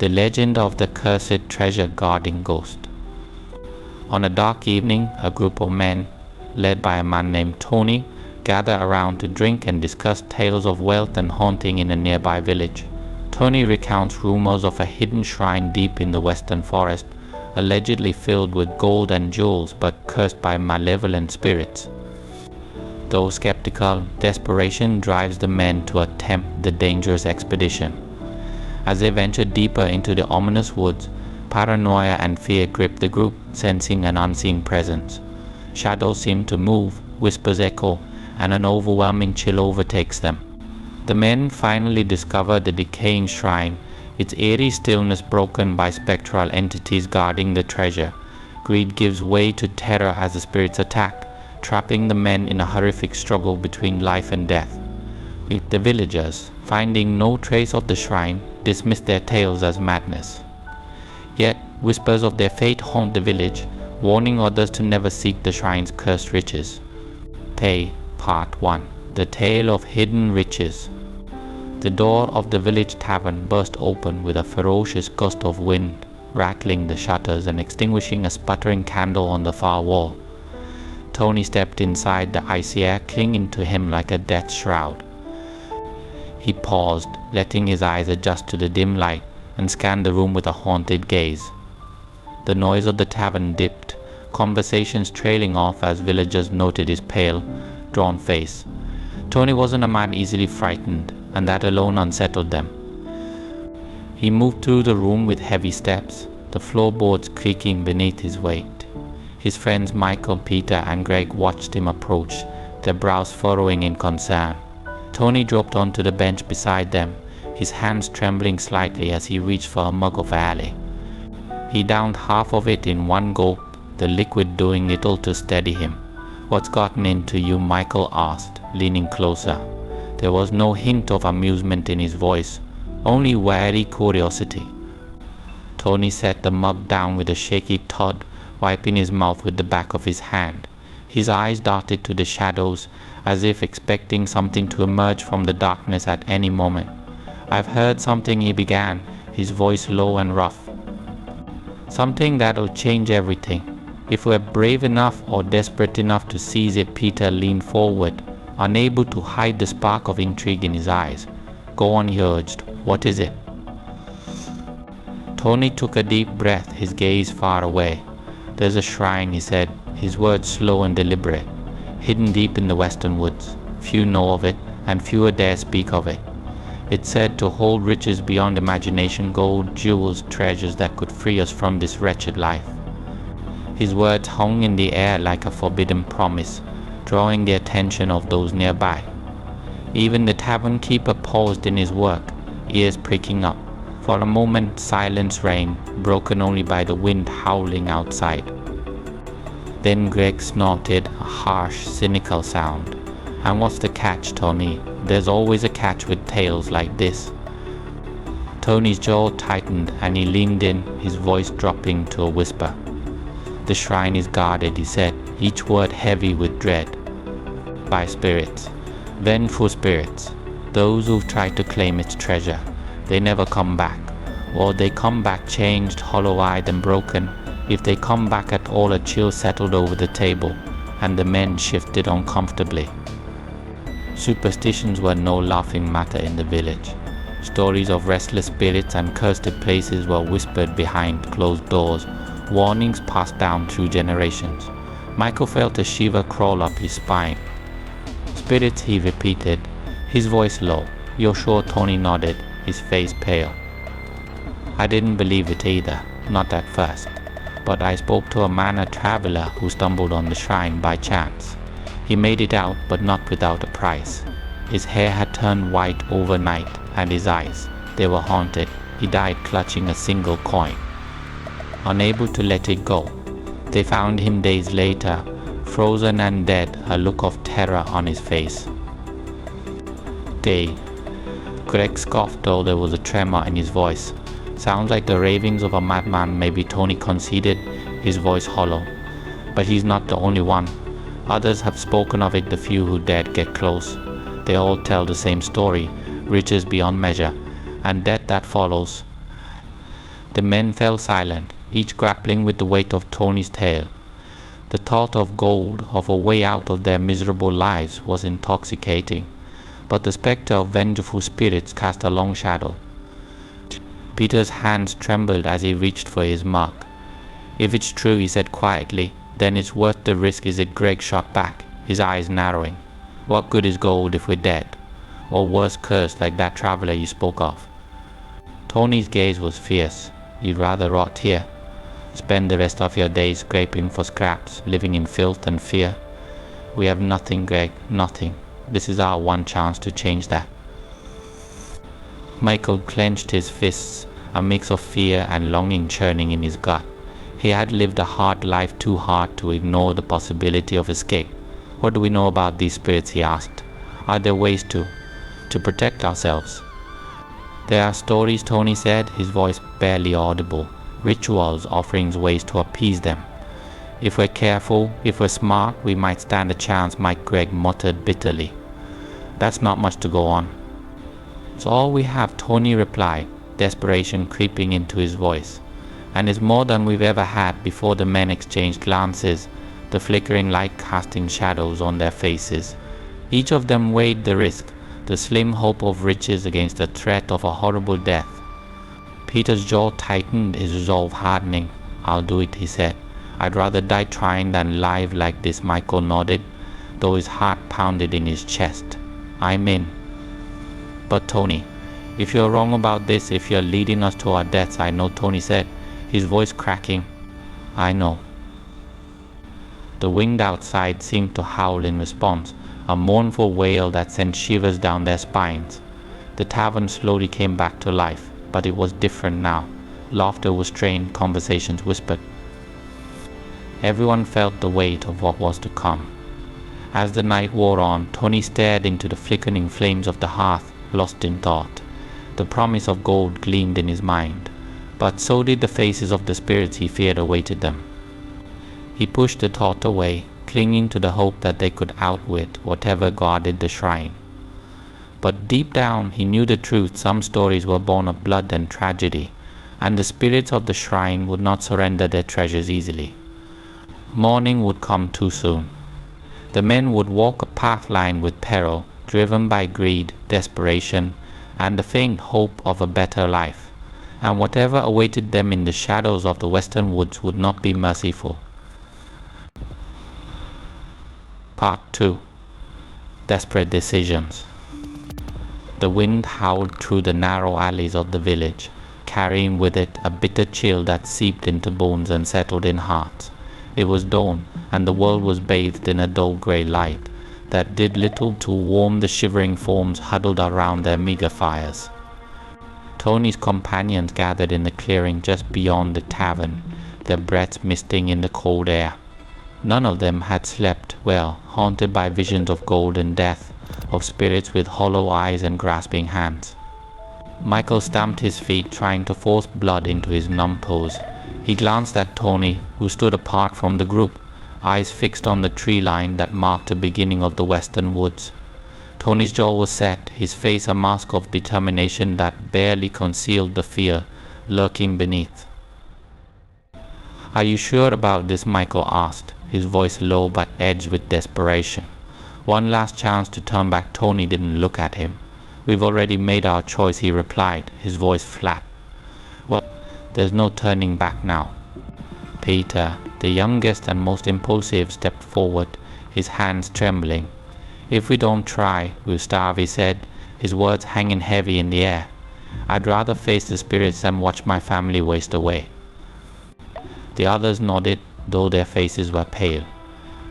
The legend of the cursed treasure guarding ghost. On a dark evening, a group of men, led by a man named Tony, gather around to drink and discuss tales of wealth and haunting in a nearby village. Tony recounts rumors of a hidden shrine deep in the western forest, allegedly filled with gold and jewels but cursed by malevolent spirits. Though skeptical, desperation drives the men to attempt the dangerous expedition. As they venture deeper into the ominous woods, paranoia and fear grip the group, sensing an unseen presence. Shadows seem to move, whispers echo, and an overwhelming chill overtakes them. The men finally discover the decaying shrine, its eerie stillness broken by spectral entities guarding the treasure. Greed gives way to terror as the spirits attack, trapping the men in a horrific struggle between life and death. The villagers, finding no trace of the shrine, dismiss their tales as madness. Yet, whispers of their fate haunt the village, warning others to never seek the shrine's cursed riches. Part 1. The Tale of Hidden Riches. The door of the village tavern burst open with a ferocious gust of wind, rattling the shutters and extinguishing a sputtering candle on the far wall. Tony stepped inside, the icy air clinging to him like a death shroud. He paused, letting his eyes adjust to the dim light, and scanned the room with a haunted gaze. The noise of the tavern dipped, conversations trailing off as villagers noted his pale, drawn face. Tony wasn't a man easily frightened, and that alone unsettled them. He moved through the room with heavy steps, the floorboards creaking beneath his weight. His friends Michael, Peter, and Greg watched him approach, their brows furrowing in concern. Tony dropped onto the bench beside them, his hands trembling slightly as he reached for a mug of ale. He downed half of it in one gulp, the liquid doing little to steady him. "What's gotten into you?" Michael asked, leaning closer. There was no hint of amusement in his voice, only wary curiosity. Tony set the mug down with a shaky thud, wiping his mouth with the back of his hand. His eyes darted to the shadows, as if expecting something to emerge from the darkness at any moment. "I've heard something," he began, his voice low and rough. "Something that'll change everything. If we're brave enough or desperate enough to seize it." Peter leaned forward, unable to hide the spark of intrigue in his eyes. "Go on," he urged. "What is it?" Tony took a deep breath, his gaze far away. "There's a shrine," he said, his words slow and deliberate, "hidden deep in the western woods. Few know of it, and fewer dare speak of it. It's said to hold riches beyond imagination, gold, jewels, treasures that could free us from this wretched life." His words hung in the air like a forbidden promise, drawing the attention of those nearby. Even the tavern keeper paused in his work, ears pricking up. For a moment silence reigned, broken only by the wind howling outside. Then Greg snorted, a harsh, cynical sound. "And what's the catch, Tony? There's always a catch with tales like this." Tony's jaw tightened and he leaned in, his voice dropping to a whisper. "The shrine is guarded," he said, each word heavy with dread. "By spirits. Vengeful spirits. Those who've tried to claim its treasure. They never come back. Or they come back changed, hollow-eyed and broken. If they come back at all, a chill settled over the table, and the men shifted uncomfortably. Superstitions were no laughing matter in the village. Stories of restless spirits and cursed places were whispered behind closed doors, warnings passed down through generations. Michael felt a shiver crawl up his spine. "Spirits," he repeated, his voice low. "You're sure?" Tony nodded, his face pale. "I didn't believe it either, not at first. But I spoke to a man, a traveler, who stumbled on the shrine by chance. He made it out, but not without a price. His hair had turned white overnight, and his eyes, they were haunted. He died clutching a single coin, unable to let it go. They found him days later, frozen and dead, a look of terror on his face." Greg scoffed, though there was a tremor in his voice. "Sounds like the ravings of a madman," maybe, Tony conceded, his voice hollow. "But he's not the only one. Others have spoken of it, the few who dared get close. They all tell the same story, riches beyond measure, and death that follows. The men fell silent, each grappling with the weight of Tony's tale. The thought of gold, of a way out of their miserable lives, was intoxicating, but the spectre of vengeful spirits cast a long shadow. Peter's hands trembled as he reached for his mark. "If it's true," he said quietly, "then it's worth the risk." "Is it?" Greg shot back, his eyes narrowing. "What good is gold if we're dead? Or worse, cursed like that traveler you spoke of?" Tony's gaze was fierce. "You'd rather rot here? Spend the rest of your days scraping for scraps, living in filth and fear? We have nothing, Greg, nothing. This is our one chance to change that." Michael clenched his fists, a mix of fear and longing churning in his gut. He had lived a hard life too hard to ignore the possibility of escape. "What do we know about these spirits?" he asked. "Are there ways to protect ourselves?" "There are stories," Tony said, his voice barely audible. "Rituals, offerings, ways to appease them. If we're careful, if we're smart, we might stand a chance," Mike Gregg muttered bitterly. "That's not much to go on." "It's all we have," Tony replied, desperation creeping into his voice. "And it's more than we've ever had." Before the men exchanged glances, the flickering light casting shadows on their faces. Each of them weighed the risk, the slim hope of riches against the threat of a horrible death. Peter's jaw tightened, his resolve hardening. "I'll do it," he said. "I'd rather die trying than live like this." Michael nodded, though his heart pounded in his chest. "I'm in." "But Tony, if you're wrong about this, if you're leading us to our deaths," "I know," Tony said, his voice cracking. "I know." The wind outside seemed to howl in response, a mournful wail that sent shivers down their spines. The tavern slowly came back to life, but it was different now. Laughter was strained, conversations whispered. Everyone felt the weight of what was to come. As the night wore on, Tony stared into the flickering flames of the hearth, lost in thought. The promise of gold gleamed in his mind, but so did the faces of the spirits he feared awaited them. He pushed the thought away, clinging to the hope that they could outwit whatever guarded the shrine. But deep down he knew the truth. Some stories were born of blood and tragedy, and the spirits of the shrine would not surrender their treasures easily. Morning would come too soon. The men would walk a path lined with peril, driven by greed, desperation, and the faint hope of a better life, and whatever awaited them in the shadows of the western woods would not be merciful. Part 2. Desperate Decisions. The wind howled through the narrow alleys of the village, carrying with it a bitter chill that seeped into bones and settled in hearts. It was dawn, and the world was bathed in a dull grey light that did little to warm the shivering forms huddled around their meager fires. Tony's companions gathered in the clearing just beyond the tavern, their breaths misting in the cold air. None of them had slept well, haunted by visions of gold and death, of spirits with hollow eyes and grasping hands. Michael stamped his feet, trying to force blood into his numb pose. He glanced at Tony, who stood apart from the group, eyes fixed on the tree line that marked the beginning of the western woods. Tony's jaw was set, his face a mask of determination that barely concealed the fear lurking beneath. "Are you sure about this?" Michael asked, his voice low but edged with desperation. One last chance to turn back. Tony didn't look at him. "We've already made our choice," he replied, his voice flat. "Well, there's no turning back now." Peter, the youngest and most impulsive, stepped forward, his hands trembling. "If we don't try, we'll starve," he said, his words hanging heavy in the air. "I'd rather face the spirits than watch my family waste away." The others nodded, though their faces were pale.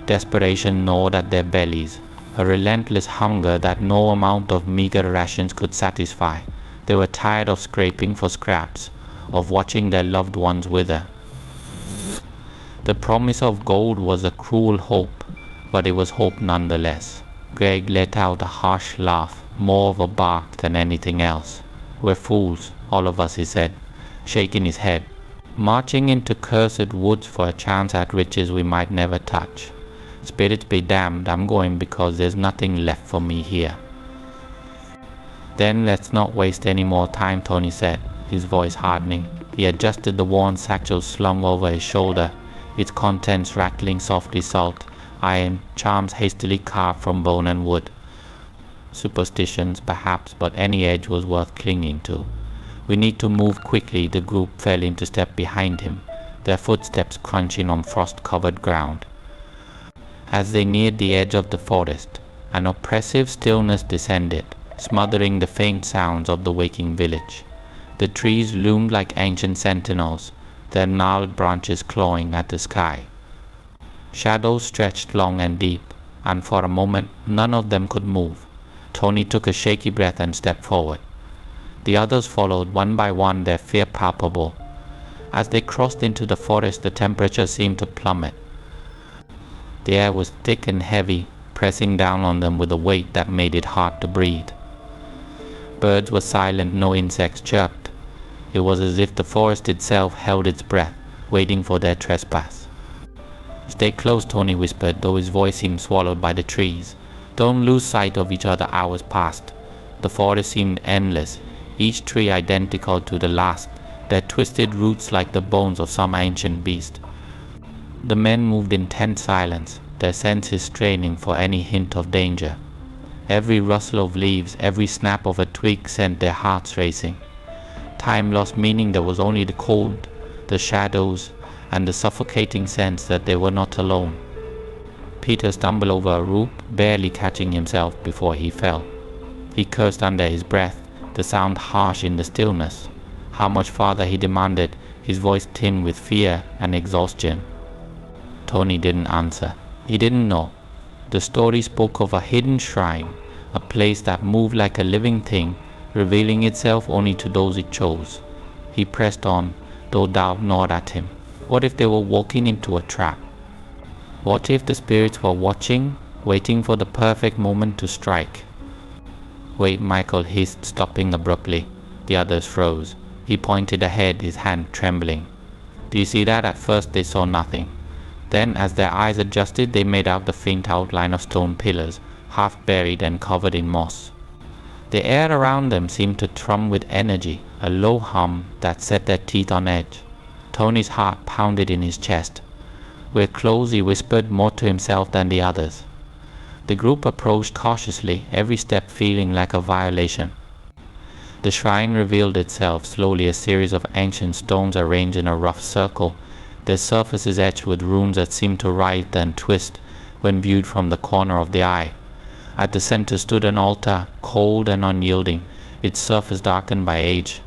Desperation gnawed at their bellies, a relentless hunger that no amount of meager rations could satisfy. They were tired of scraping for scraps, of watching their loved ones wither. The promise of gold was a cruel hope, but it was hope nonetheless. Greg let out a harsh laugh, more of a bark than anything else. "We're fools, all of us," he said, shaking his head. "Marching into cursed woods for a chance at riches we might never touch. Spirits be damned, I'm going because there's nothing left for me here." "Then let's not waste any more time," Tony said, his voice hardening. He adjusted the worn satchel slung over his shoulder, its contents rattling softly salt, iron, charms hastily carved from bone and wood. Superstitions, perhaps, but any edge was worth clinging to. We need to move quickly. The group fell into step behind him, their footsteps crunching on frost-covered ground. As they neared the edge of the forest, an oppressive stillness descended, smothering the faint sounds of the waking village. The trees loomed like ancient sentinels, their gnarled branches clawing at the sky. Shadows stretched long and deep, and for a moment none of them could move. Tony took a shaky breath and stepped forward. The others followed one by one, their fear palpable. As they crossed into the forest, the temperature seemed to plummet. The air was thick and heavy, pressing down on them with a weight that made it hard to breathe. Birds were silent, no insects chirped. It was as if the forest itself held its breath, waiting for their trespass. "Stay close," Tony whispered, though his voice seemed swallowed by the trees. "Don't lose sight of each other." Hours passed. The forest seemed endless, each tree identical to the last, their twisted roots like the bones of some ancient beast. The men moved in tense silence, their senses straining for any hint of danger. Every rustle of leaves, every snap of a twig sent their hearts racing. Time lost meaning. There was only the cold, the shadows, and the suffocating sense that they were not alone. Peter stumbled over a root, barely catching himself before he fell. He cursed under his breath, the sound harsh in the stillness. How much farther, he demanded, his voice thin with fear and exhaustion. Tony didn't answer. He didn't know. The story spoke of a hidden shrine, a place that moved like a living thing, revealing itself only to those it chose. He pressed on, though doubt gnawed at him. What if they were walking into a trap? What if the spirits were watching, waiting for the perfect moment to strike? "Wait," Michael hissed, stopping abruptly. The others froze. He pointed ahead, his hand trembling. "Do you see that?" At first they saw nothing. Then, as their eyes adjusted, they made out the faint outline of stone pillars, half buried and covered in moss. The air around them seemed to thrum with energy, a low hum that set their teeth on edge. Tony's heart pounded in his chest. "We're close," he whispered, more to himself than the others. The group approached cautiously, every step feeling like a violation. The shrine revealed itself slowly, a series of ancient stones arranged in a rough circle, their surfaces etched with runes that seemed to writhe and twist when viewed from the corner of the eye. At the center stood an altar, cold and unyielding, its surface darkened by age,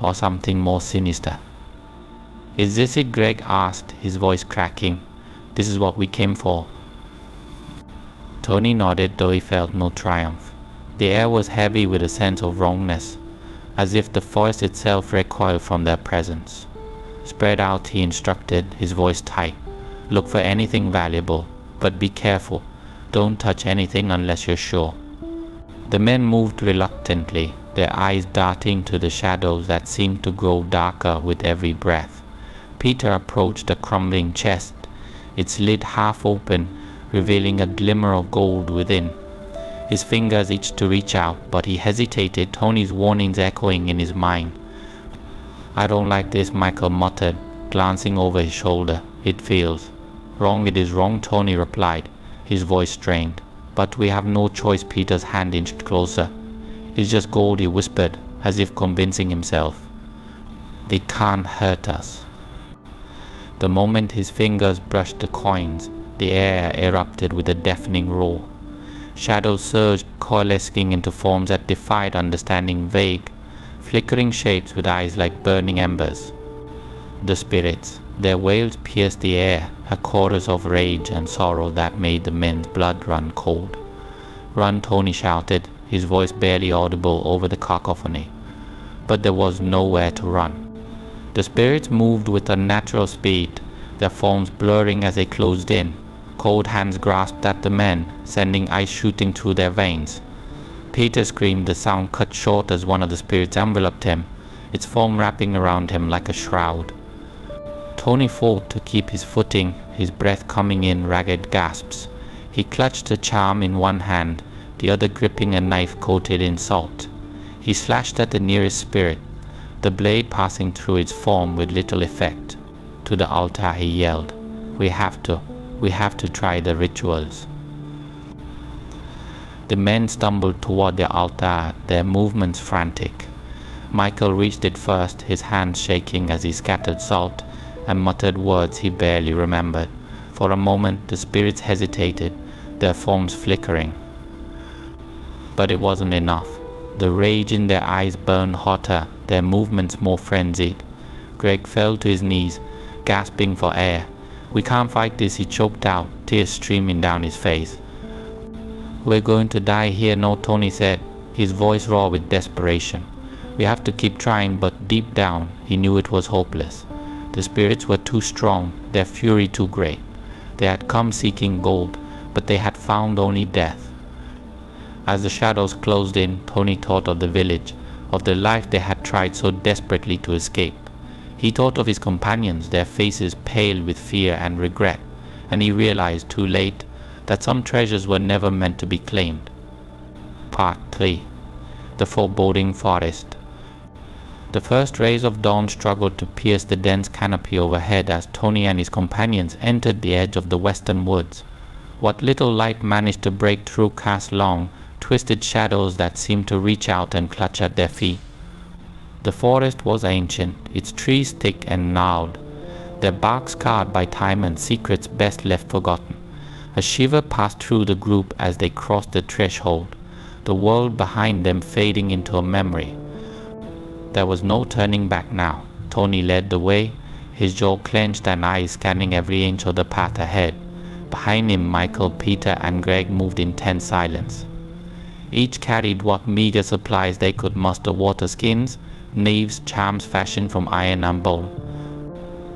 or something more sinister. "Is this it?" Greg asked, his voice cracking. "This is what we came for." Tony nodded, though he felt no triumph. The air was heavy with a sense of wrongness, as if the forest itself recoiled from their presence. "Spread out," he instructed, his voice tight. "Look for anything valuable, but be careful. Don't touch anything unless you're sure." The men moved reluctantly, their eyes darting to the shadows that seemed to grow darker with every breath. Peter approached a crumbling chest, its lid half open, revealing a glimmer of gold within. His fingers itched to reach out, but he hesitated, Tony's warnings echoing in his mind. "I don't like this," Michael muttered, glancing over his shoulder. "It feels wrong." "It is wrong," Tony replied, his voice strained. "But we have no choice." Peter's hand inched closer. "It's just gold," he whispered, as if convincing himself. "They can't hurt us." The moment his fingers brushed the coins, the air erupted with a deafening roar. Shadows surged, coalescing into forms that defied understanding, vague, flickering shapes with eyes like burning embers. The spirits, their wails pierced the air, a chorus of rage and sorrow that made the men's blood run cold. "Run," Tony shouted, his voice barely audible over the cacophony. But there was nowhere to run. The spirits moved with unnatural speed, their forms blurring as they closed in. Cold hands grasped at the men, sending ice shooting through their veins. Peter screamed, the sound cut short as one of the spirits enveloped him, its form wrapping around him like a shroud. Tony fought to keep his footing, his breath coming in ragged gasps. He clutched a charm in one hand, the other gripping a knife coated in salt. He slashed at the nearest spirit. the blade passing through its form with little effect. To the altar he yelled, We have to try the rituals." The men stumbled toward the altar, their movements frantic. Michael reached it first, his hands shaking as he scattered salt and muttered words he barely remembered. For a moment the spirits hesitated, their forms flickering. But it wasn't enough. The rage in their eyes burned hotter, their movements more frenzied. Greg fell to his knees, gasping for air. "We can't fight this," he choked out, tears streaming down his face. "We're going to die here," no, Tony said, his voice raw with desperation. "We have to keep trying," but deep down he knew it was hopeless. The spirits were too strong, their fury too great. They had come seeking gold, but they had found only death. As the shadows closed in, Tony thought of the village, of the life they had tried so desperately to escape. He thought of his companions, their faces pale with fear and regret, and he realized too late that some treasures were never meant to be claimed. Part 3. The Foreboding Forest. The first rays of dawn struggled to pierce the dense canopy overhead as Tony and his companions entered the edge of the western woods. What little light managed to break through cast long, twisted shadows that seemed to reach out and clutch at their feet. The forest was ancient, its trees thick and gnarled, their bark scarred by time and secrets best left forgotten. A shiver passed through the group as they crossed the threshold, the world behind them fading into a memory. There was no turning back now. Tony led the way, his jaw clenched and eyes scanning every inch of the path ahead. Behind him, Michael, Peter, and Greg moved in tense silence. Each carried what meager supplies they could muster: water skins, knives, charms fashioned from iron and bone.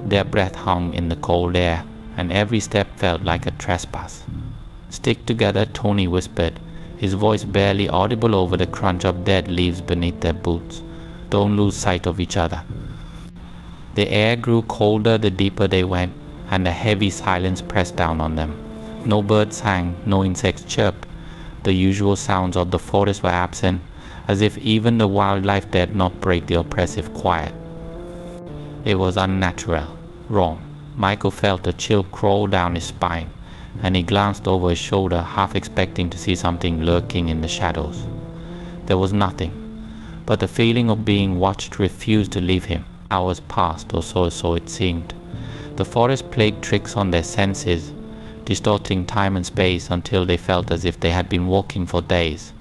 Their breath hung in the cold air, and every step felt like a trespass. "Stick together," Tony whispered, his voice barely audible over the crunch of dead leaves beneath their boots. "Don't lose sight of each other." The air grew colder the deeper they went, and a heavy silence pressed down on them. No birds sang, no insects chirped. The usual sounds of the forest were absent, as if even the wildlife dared not break the oppressive quiet. It was unnatural, wrong. Michael felt a chill crawl down his spine, and he glanced over his shoulder, half expecting to see something lurking in the shadows. There was nothing, but the feeling of being watched refused to leave him. Hours passed, or so it seemed. The forest played tricks on their senses, distorting time and space until they felt as if they had been walking for days.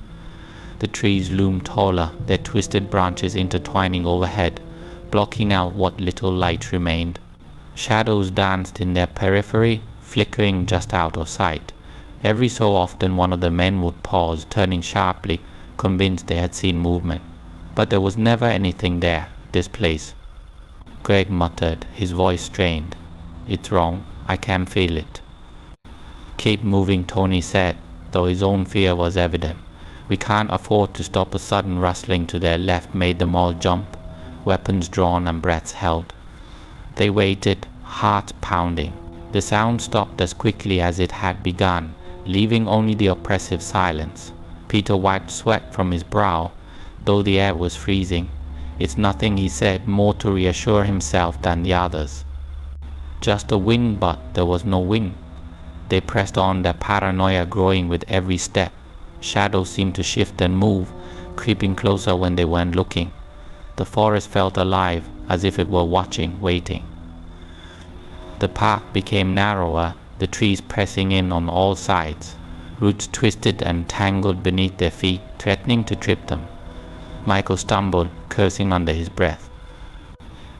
The trees loomed taller, their twisted branches intertwining overhead, blocking out what little light remained. Shadows danced in their periphery, flickering just out of sight. Every so often one of the men would pause, turning sharply, convinced they had seen movement. But there was never anything there, this place. Greg muttered, his voice strained. "It's wrong. I can feel it." "Keep moving," Tony said, though his own fear was evident. "We can't afford to stop." A sudden rustling to their left made them all jump, weapons drawn and breaths held. They waited, hearts pounding. The sound stopped as quickly as it had begun, leaving only the oppressive silence. Peter wiped sweat from his brow, though the air was freezing. "It's nothing," he said, more to reassure himself than the others. "Just a wind," but there was no wind. They pressed on, their paranoia growing with every step. Shadows seemed to shift and move, creeping closer when they weren't looking. The forest felt alive, as if it were watching, waiting. The path became narrower, the trees pressing in on all sides. Roots twisted and tangled beneath their feet, threatening to trip them. Michael stumbled, cursing under his breath.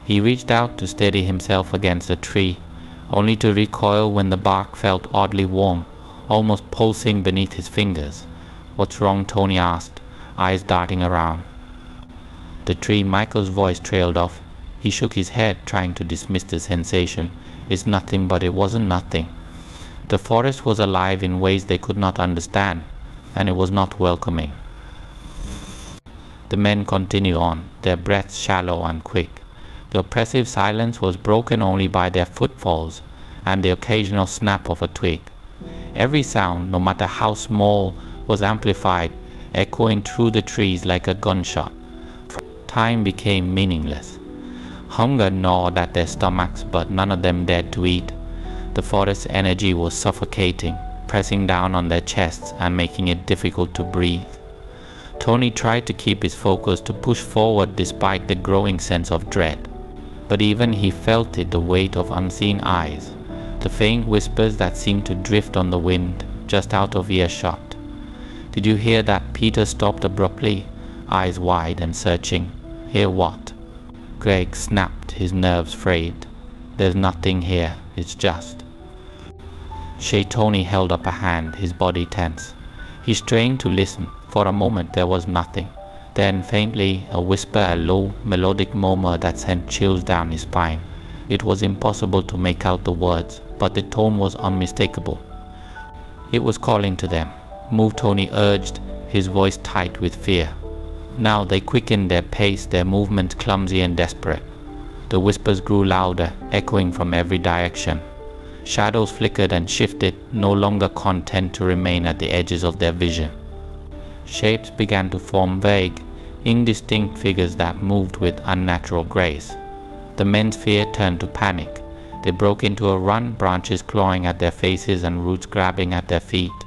He reached out to steady himself against a tree, only to recoil when the bark felt oddly warm, almost pulsing beneath his fingers. "What's wrong?" Tony asked, eyes darting around. The tree, Michael's voice trailed off. He shook his head, trying to dismiss the sensation. "It's nothing," but it wasn't nothing. The forest was alive in ways they could not understand, and it was not welcoming. The men continued on, their breaths shallow and quick. The oppressive silence was broken only by their footfalls and the occasional snap of a twig. Every sound, no matter how small, was amplified, echoing through the trees like a gunshot. Time became meaningless. Hunger gnawed at their stomachs, but none of them dared to eat. The forest's energy was suffocating, pressing down on their chests and making it difficult to breathe. Tony tried to keep his focus to push forward despite the growing sense of dread. But even he felt it, the weight of unseen eyes, the faint whispers that seemed to drift on the wind just out of earshot. "Did you hear that?" Peter stopped abruptly, eyes wide and searching. "Hear what?" Greg snapped, his nerves frayed. "There's nothing here, it's just..." Tony held up a hand, his body tense. He strained to listen. For a moment there was nothing. Then faintly a whisper, a low, melodic murmur that sent chills down his spine. It was impossible to make out the words, but the tone was unmistakable. It was calling to them. "Move," Tony urged, his voice tight with fear. Now they quickened their pace, their movements clumsy and desperate. The whispers grew louder, echoing from every direction. Shadows flickered and shifted, no longer content to remain at the edges of their vision. Shapes began to form, vague, indistinct figures that moved with unnatural grace. The men's fear turned to panic. They broke into a run, branches clawing at their faces and roots grabbing at their feet.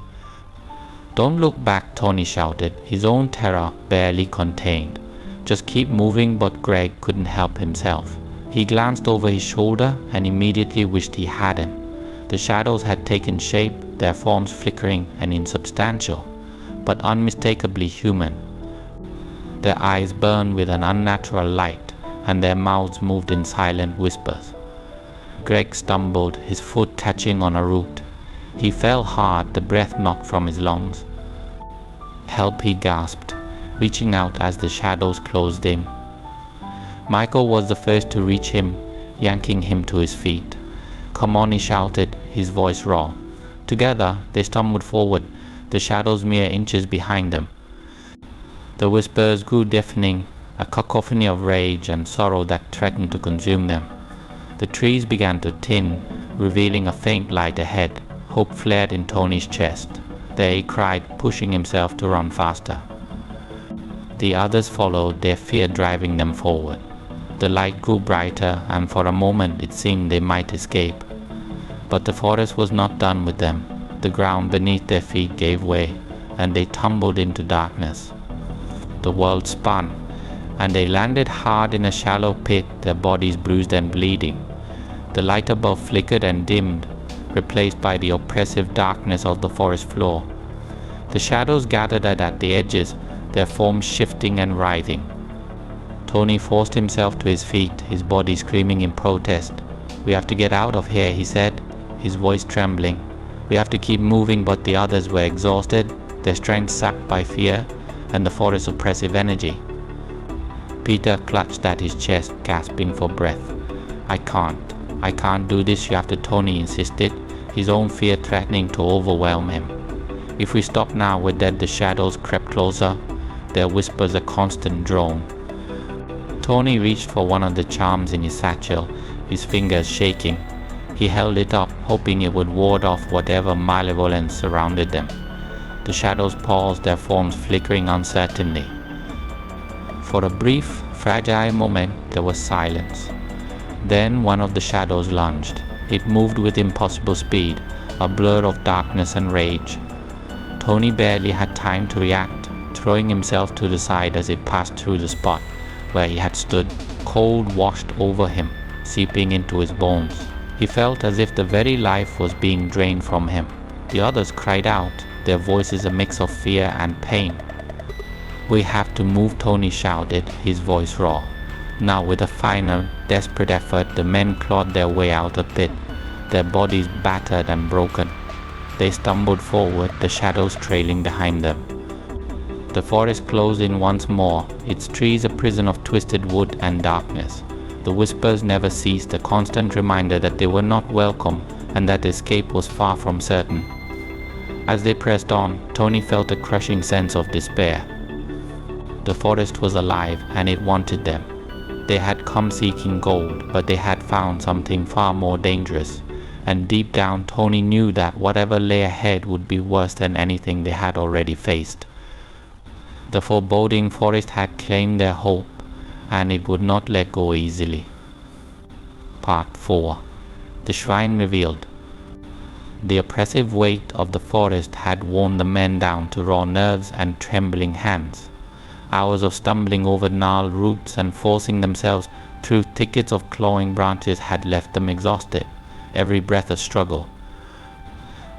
"Don't look back," Tony shouted, his own terror barely contained. "Just keep moving," but Greg couldn't help himself. He glanced over his shoulder and immediately wished he hadn't. The shadows had taken shape, their forms flickering and insubstantial, but unmistakably human. Their eyes burned with an unnatural light, and their mouths moved in silent whispers. Greg stumbled, his foot catching on a root. He fell hard, the breath knocked from his lungs. "Help," he gasped, reaching out as the shadows closed in. Michael was the first to reach him, yanking him to his feet. "Come on," he shouted, his voice raw. Together they stumbled forward, the shadows mere inches behind them. The whispers grew deafening, a cacophony of rage and sorrow that threatened to consume them. The trees began to thin, revealing a faint light ahead. Hope flared in Tony's chest. There he cried, pushing himself to run faster. The others followed, their fear driving them forward. The light grew brighter, and for a moment it seemed they might escape. But the forest was not done with them. The ground beneath their feet gave way, and they tumbled into darkness. The world spun, and they landed hard in a shallow pit, their bodies bruised and bleeding. The light above flickered and dimmed, replaced by the oppressive darkness of the forest floor. The shadows gathered at the edges, their forms shifting and writhing. Tony forced himself to his feet, his body screaming in protest. "We have to get out of here," he said, his voice trembling. "We have to keep moving," but the others were exhausted, their strength sapped by fear and the forest's oppressive energy. Peter clutched at his chest, gasping for breath. I can't do this," you have to," Tony insisted, his own fear threatening to overwhelm him. "If we stop now, we're dead." The shadows crept closer, their whispers a constant drone. Tony reached for one of the charms in his satchel, his fingers shaking. He held it up, hoping it would ward off whatever malevolence surrounded them. The shadows paused, their forms flickering uncertainly. For a brief, fragile moment, there was silence. Then one of the shadows lunged. It moved with impossible speed, a blur of darkness and rage. Tony barely had time to react, throwing himself to the side as it passed through the spot where he had stood. Cold washed over him, seeping into his bones. He felt as if the very life was being drained from him. The others cried out, their voices a mix of fear and pain. "We have to move," Tony shouted, his voice raw. Now with a final, desperate effort, the men clawed their way out of the pit, their bodies battered and broken. They stumbled forward, the shadows trailing behind them. The forest closed in once more, its trees a prison of twisted wood and darkness. The whispers never ceased, a constant reminder that they were not welcome and that escape was far from certain. As they pressed on, Tony felt a crushing sense of despair. The forest was alive and it wanted them. They had come seeking gold, but they had found something far more dangerous, and deep down Tony knew that whatever lay ahead would be worse than anything they had already faced. The foreboding forest had claimed their hope, and it would not let go easily. Part 4. The shrine revealed. The oppressive weight of the forest had worn the men down to raw nerves and trembling hands. Hours of stumbling over gnarled roots and forcing themselves through thickets of clawing branches had left them exhausted, every breath a struggle.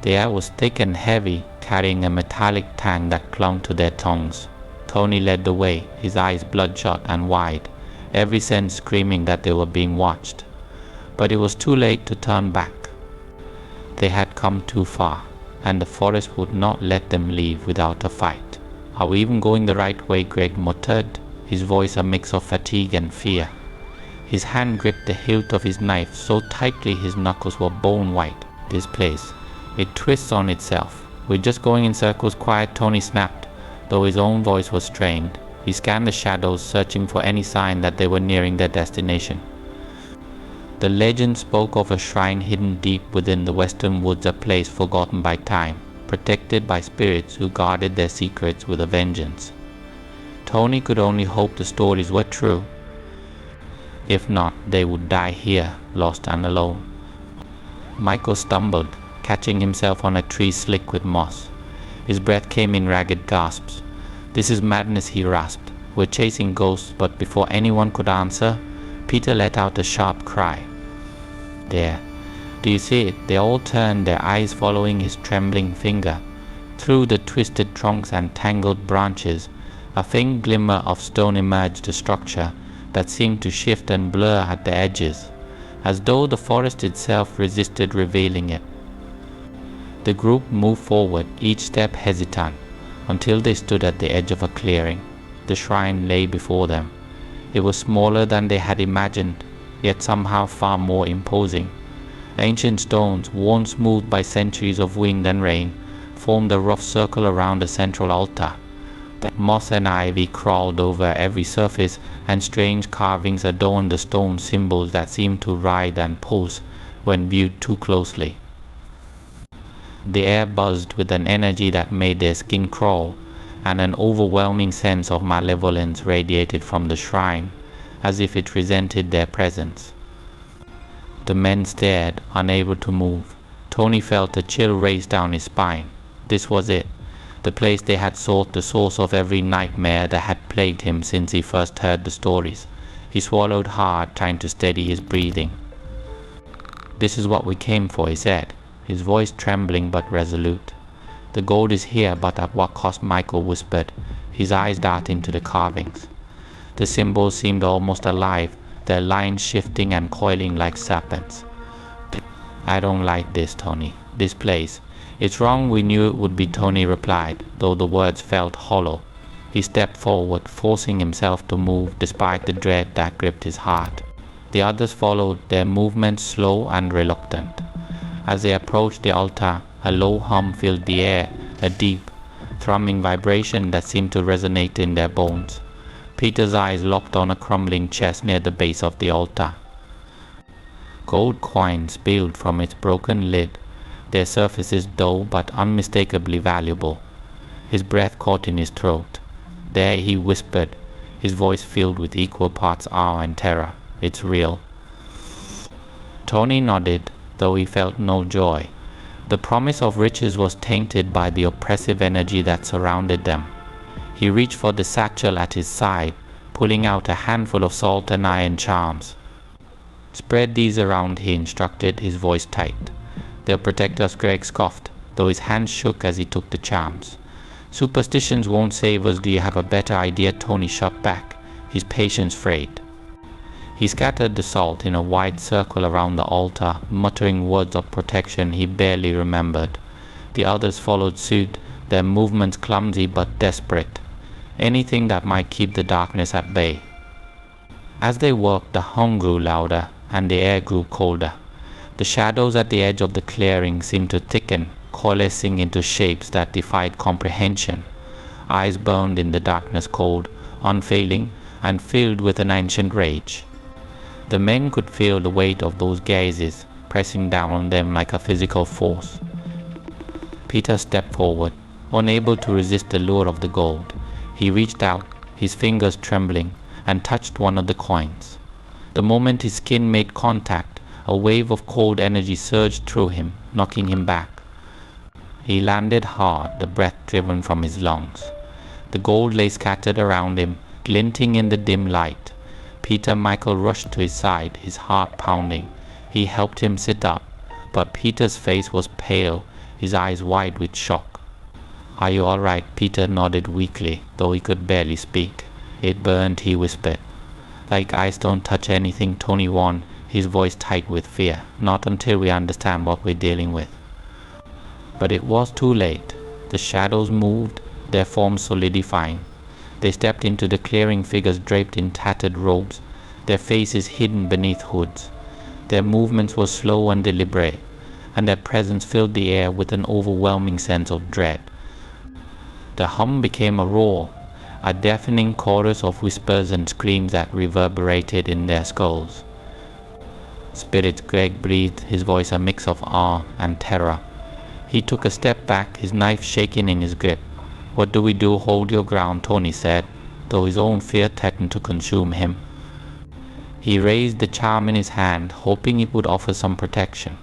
The air was thick and heavy, carrying a metallic tang that clung to their tongues. Tony led the way, his eyes bloodshot and wide, every sense screaming that they were being watched. But it was too late to turn back. They had come too far, and the forest would not let them leave without a fight. "Are we even going the right way?" Greg muttered, his voice a mix of fatigue and fear. His hand gripped the hilt of his knife so tightly his knuckles were bone white. "This place, it twists on itself. We're just going in circles, quiet," Tony snapped, though his own voice was strained. He scanned the shadows, searching for any sign that they were nearing their destination. The legend spoke of a shrine hidden deep within the western woods, a place forgotten by time, protected by spirits who guarded their secrets with a vengeance. Tony could only hope the stories were true. If not, they would die here, lost and alone. Michael stumbled, catching himself on a tree slick with moss. His breath came in ragged gasps. "This is madness," he rasped. "We're chasing ghosts," but before anyone could answer, Peter let out a sharp cry. "There. Do you see it?" They all turned, their eyes following his trembling finger. Through the twisted trunks and tangled branches, a faint glimmer of stone emerged, a structure that seemed to shift and blur at the edges, as though the forest itself resisted revealing it. The group moved forward, each step hesitant, until they stood at the edge of a clearing. The shrine lay before them. It was smaller than they had imagined, yet somehow far more imposing. Ancient stones, worn smooth by centuries of wind and rain, formed a rough circle around a central altar. Moss and ivy crawled over every surface, and strange carvings adorned the stone symbols that seemed to writhe and pulse when viewed too closely. The air buzzed with an energy that made their skin crawl, and an overwhelming sense of malevolence radiated from the shrine, as if it resented their presence. The men stared, unable to move. Tony felt a chill race down his spine. This was it, the place they had sought, the source of every nightmare that had plagued him since he first heard the stories. He swallowed hard, trying to steady his breathing. "This is what we came for," he said, his voice trembling but resolute. "The gold is here, but at what cost?" Michael whispered, his eyes darting to the carvings. The symbols seemed almost alive, their lines shifting and coiling like serpents. "I don't like this, Tony. This place. It's wrong, we knew it would be," Tony replied, though the words felt hollow. He stepped forward, forcing himself to move despite the dread that gripped his heart. The others followed, their movements slow and reluctant. As they approached the altar, a low hum filled the air, a deep, thrumming vibration that seemed to resonate in their bones. Peter's eyes locked on a crumbling chest near the base of the altar. Gold coins spilled from its broken lid, their surfaces dull but unmistakably valuable. His breath caught in his throat. "There," he whispered, his voice filled with equal parts awe and terror. "It's real." Tony nodded, though he felt no joy. The promise of riches was tainted by the oppressive energy that surrounded them. He reached for the satchel at his side, pulling out a handful of salt and iron charms. "Spread these around," he instructed, his voice tight. "They'll protect us," Greg scoffed, though his hands shook as he took the charms. "Superstitions won't save us. Do you have a better idea?" Tony shot back, his patience frayed. He scattered the salt in a wide circle around the altar, muttering words of protection he barely remembered. The others followed suit, their movements clumsy but desperate. Anything that might keep the darkness at bay. As they worked, the hum grew louder, and the air grew colder. The shadows at the edge of the clearing seemed to thicken, coalescing into shapes that defied comprehension. Eyes burned in the darkness, cold, unfailing, and filled with an ancient rage. The men could feel the weight of those gazes, pressing down on them like a physical force. Peter stepped forward, unable to resist the lure of the gold. He reached out, his fingers trembling, and touched one of the coins. The moment his skin made contact, a wave of cold energy surged through him, knocking him back. He landed hard, the breath driven from his lungs. The gold lay scattered around him, glinting in the dim light. Peter Michael rushed to his side, his heart pounding. He helped him sit up, but Peter's face was pale, his eyes wide with shock. "Are you all right?" Peter nodded weakly, though he could barely speak. "It burned," he whispered. "Like ice don't touch anything," Tony warned, his voice tight with fear. "Not until we understand what we're dealing with." But it was too late. The shadows moved, their forms solidifying. They stepped into the clearing, figures draped in tattered robes, their faces hidden beneath hoods. Their movements were slow and deliberate, and their presence filled the air with an overwhelming sense of dread. The hum became a roar, a deafening chorus of whispers and screams that reverberated in their skulls. "Spirits," Greg breathed, his voice a mix of awe and terror. He took a step back, his knife shaking in his grip. "What do we do?" "Hold your ground," Tony said, though his own fear threatened to consume him. He raised the charm in his hand, hoping it would offer some protection.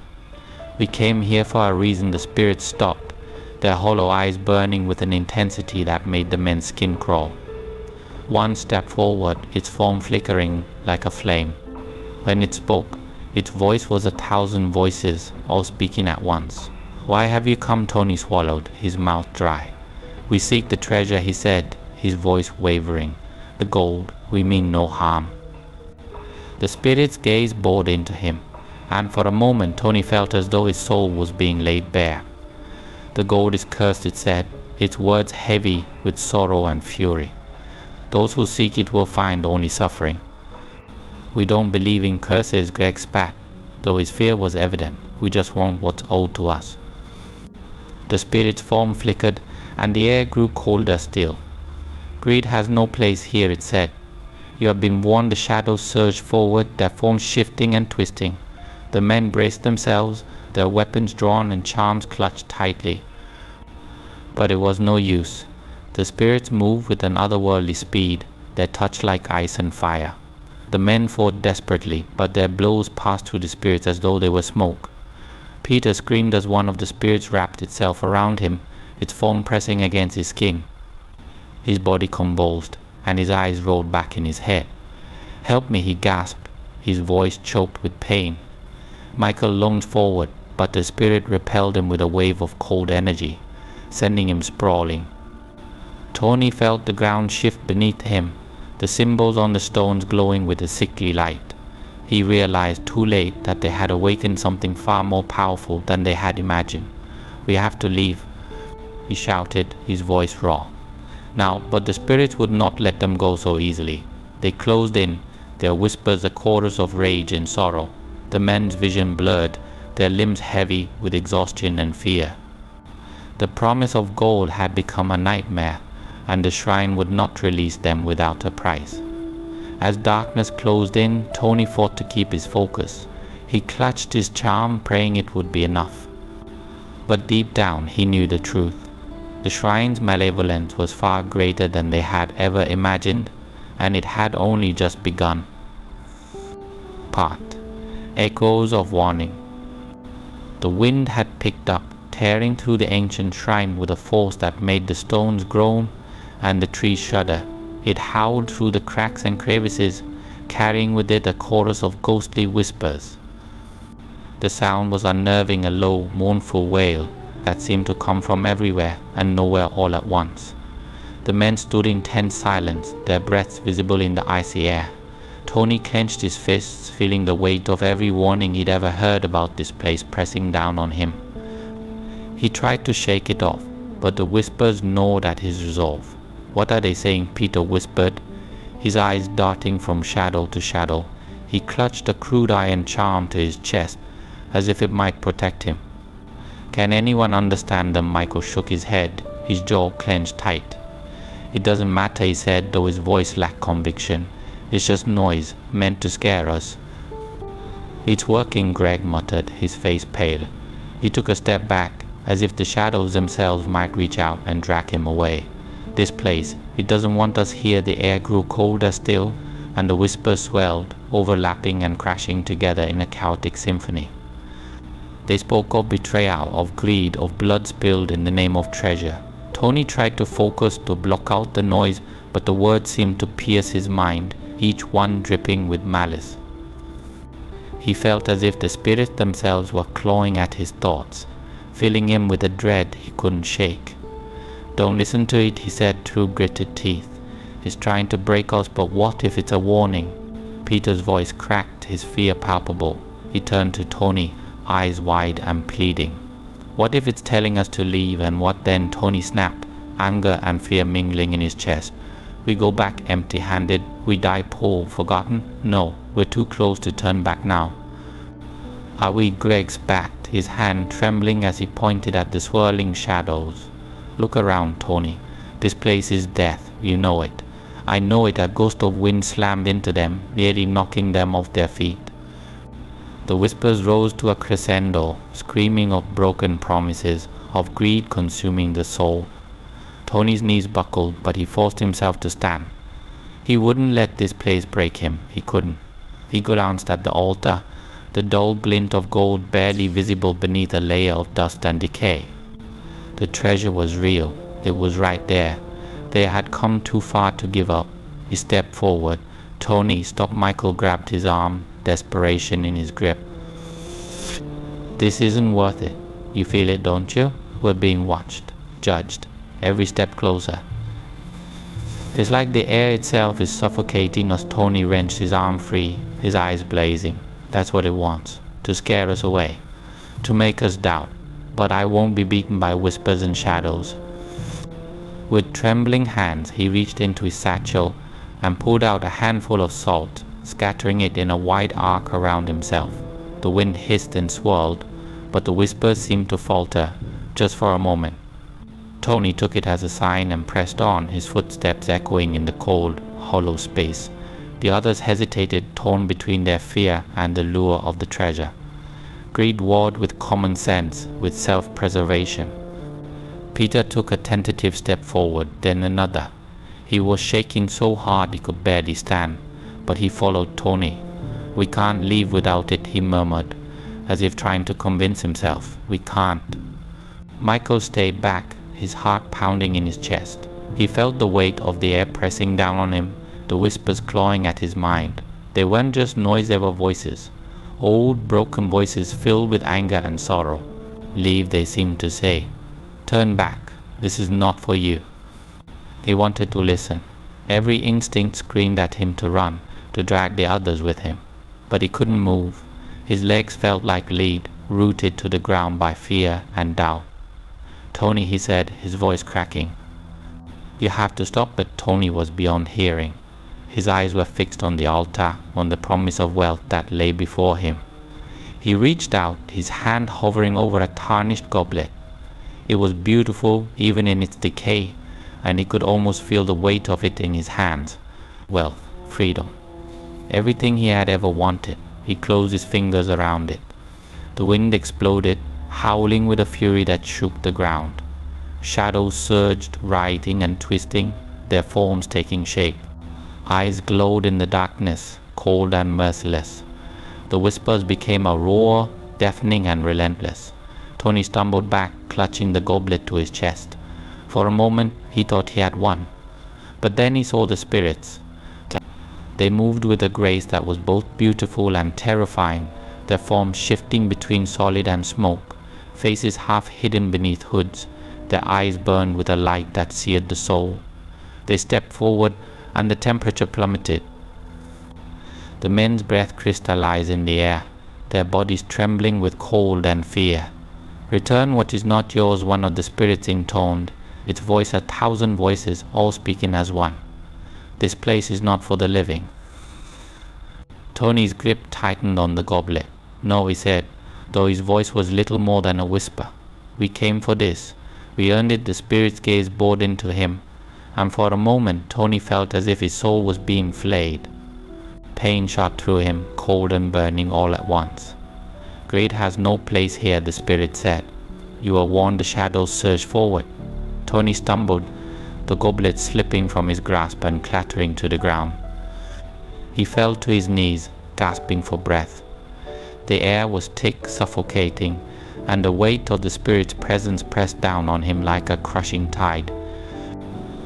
"We came here for a reason." The spirits stopped, their hollow eyes burning with an intensity that made the men's skin crawl. One stepped forward, its form flickering like a flame. When it spoke, its voice was 1,000 voices, all speaking at once. "Why have you come?" Tony swallowed, his mouth dry. "We seek the treasure," he said, his voice wavering. "The gold. We mean no harm." The spirit's gaze bored into him, and for a moment Tony felt as though his soul was being laid bare. "The gold is cursed," it said, its words heavy with sorrow and fury. "Those who seek it will find only suffering." "We don't believe in curses," Greg spat, though his fear was evident. "We just want what's owed to us." The spirit's form flickered, and the air grew colder still. "Greed has no place here," it said. "You have been warned." The shadows surged forward, their forms shifting and twisting. The men braced themselves, their weapons drawn and charms clutched tightly. But it was no use. The spirits moved with an otherworldly speed, their touch like ice and fire. The men fought desperately, but their blows passed through the spirits as though they were smoke. Peter screamed as one of the spirits wrapped itself around him, its form pressing against his skin. His body convulsed, and his eyes rolled back in his head. "Help me," he gasped, his voice choked with pain. Michael lunged forward, but the spirit repelled him with a wave of cold energy, sending him sprawling. Tony felt the ground shift beneath him, the symbols on the stones glowing with a sickly light. He realized too late that they had awakened something far more powerful than they had imagined. "We have to leave," he shouted, his voice raw. Now, but the spirits would not let them go so easily. They closed in, their whispers a chorus of rage and sorrow. The men's vision blurred, their limbs heavy with exhaustion and fear. The promise of gold had become a nightmare, and the shrine would not release them without a price. As darkness closed in, Tony fought to keep his focus. He clutched his charm, praying it would be enough. But deep down, he knew the truth. The shrine's malevolence was far greater than they had ever imagined, and it had only just begun. Part. Echoes of warning. The wind had picked up, tearing through the ancient shrine with a force that made the stones groan and the trees shudder. It howled through the cracks and crevices, carrying with it a chorus of ghostly whispers. The sound was unnerving, a low, mournful wail that seemed to come from everywhere and nowhere all at once. The men stood in tense silence, their breaths visible in the icy air. Tony clenched his fists, feeling the weight of every warning he'd ever heard about this place pressing down on him. He tried to shake it off, but the whispers gnawed at his resolve. "What are they saying?" Peter whispered, his eyes darting from shadow to shadow. He clutched a crude iron charm to his chest, as if it might protect him. "Can anyone understand them?" Michael shook his head, his jaw clenched tight. "It doesn't matter," he said, though his voice lacked conviction. "It's just noise, meant to scare us." "It's working," Greg muttered, his face pale. He took a step back, as if the shadows themselves might reach out and drag him away. "This place, it doesn't want us here." The air grew colder still, and the whispers swelled, overlapping and crashing together in a chaotic symphony. They spoke of betrayal, of greed, of blood spilled in the name of treasure. Tony tried to focus to block out the noise, but the words seemed to pierce his mind, each one dripping with malice. He felt as if the spirits themselves were clawing at his thoughts, filling him with a dread he couldn't shake. "Don't listen to it," he said through gritted teeth. "It's trying to break us, but what if it's a warning?" Peter's voice cracked, his fear palpable. He turned to Tony, eyes wide and pleading. "What if it's telling us to leave, and what then?" Tony snapped, anger and fear mingling in his chest. "We go back empty-handed? We die poor, forgotten? No, we're too close to turn back now." "Are we?" Greg spat, his hand trembling as he pointed at the swirling shadows. "Look around, Tony. This place is death. You know it. I know it." A gust of wind slammed into them, nearly knocking them off their feet. The whispers rose to a crescendo, screaming of broken promises, of greed consuming the soul. Tony's knees buckled, but he forced himself to stand. He wouldn't let this place break him. He couldn't. He glanced at the altar, the dull glint of gold barely visible beneath a layer of dust and decay. The treasure was real. It was right there. They had come too far to give up. He stepped forward. "Tony, stop!" Michael grabbed his arm, desperation in his grip. "This isn't worth it. You feel it, don't you? We're being watched, judged, every step closer. It's like the air itself is suffocating us." Tony wrenched his arm free, his eyes blazing. "That's what it wants, to scare us away, to make us doubt. But I won't be beaten by whispers and shadows." With trembling hands, he reached into his satchel and pulled out a handful of salt, scattering it in a wide arc around himself. The wind hissed and swirled, but the whispers seemed to falter, just for a moment. Tony took it as a sign and pressed on, his footsteps echoing in the cold, hollow space. The others hesitated, torn between their fear and the lure of the treasure. Greed warred with common sense, with self-preservation. Peter took a tentative step forward, then another. He was shaking so hard he could barely stand, but he followed Tony. "We can't leave without it," he murmured, as if trying to convince himself. "We can't." Michael stayed back, his heart pounding in his chest. He felt the weight of the air pressing down on him, the whispers clawing at his mind. They weren't just noise, they were voices. Old, broken voices filled with anger and sorrow. "Leave," they seemed to say. "Turn back. This is not for you." He wanted to listen. Every instinct screamed at him to run, to drag the others with him. But he couldn't move. His legs felt like lead, rooted to the ground by fear and doubt. "Tony," he said, his voice cracking. "You have to stop." But Tony was beyond hearing. His eyes were fixed on the altar, on the promise of wealth that lay before him. He reached out, his hand hovering over a tarnished goblet. It was beautiful, even in its decay, and he could almost feel the weight of it in his hands. Wealth, freedom, everything he had ever wanted. He closed his fingers around it. The wind exploded, howling with a fury that shook the ground. Shadows surged, writhing and twisting, their forms taking shape. Eyes glowed in the darkness, cold and merciless. The whispers became a roar, deafening and relentless. Tony stumbled back, clutching the goblet to his chest. For a moment, he thought he had won. But then he saw the spirits. They moved with a grace that was both beautiful and terrifying, their forms shifting between solid and smoke, faces half hidden beneath hoods, their eyes burned with a light that seared the soul. They stepped forward, and the temperature plummeted. The men's breath crystallized in the air, their bodies trembling with cold and fear. "Return what is not yours," one of the spirits intoned, its voice a thousand voices, all speaking as one. "This place is not for the living." Tony's grip tightened on the goblet. "No," he said, though his voice was little more than a whisper. "We came for this. We earned it." The spirit's gaze bored into him, and for a moment Tony felt as if his soul was being flayed. Pain shot through him, cold and burning all at once. "Greed has no place here," the spirit said. "You were warned." The shadows surged forward. Tony stumbled, the goblet slipping from his grasp and clattering to the ground. He fell to his knees, gasping for breath. The air was thick, suffocating, and the weight of the spirit's presence pressed down on him like a crushing tide.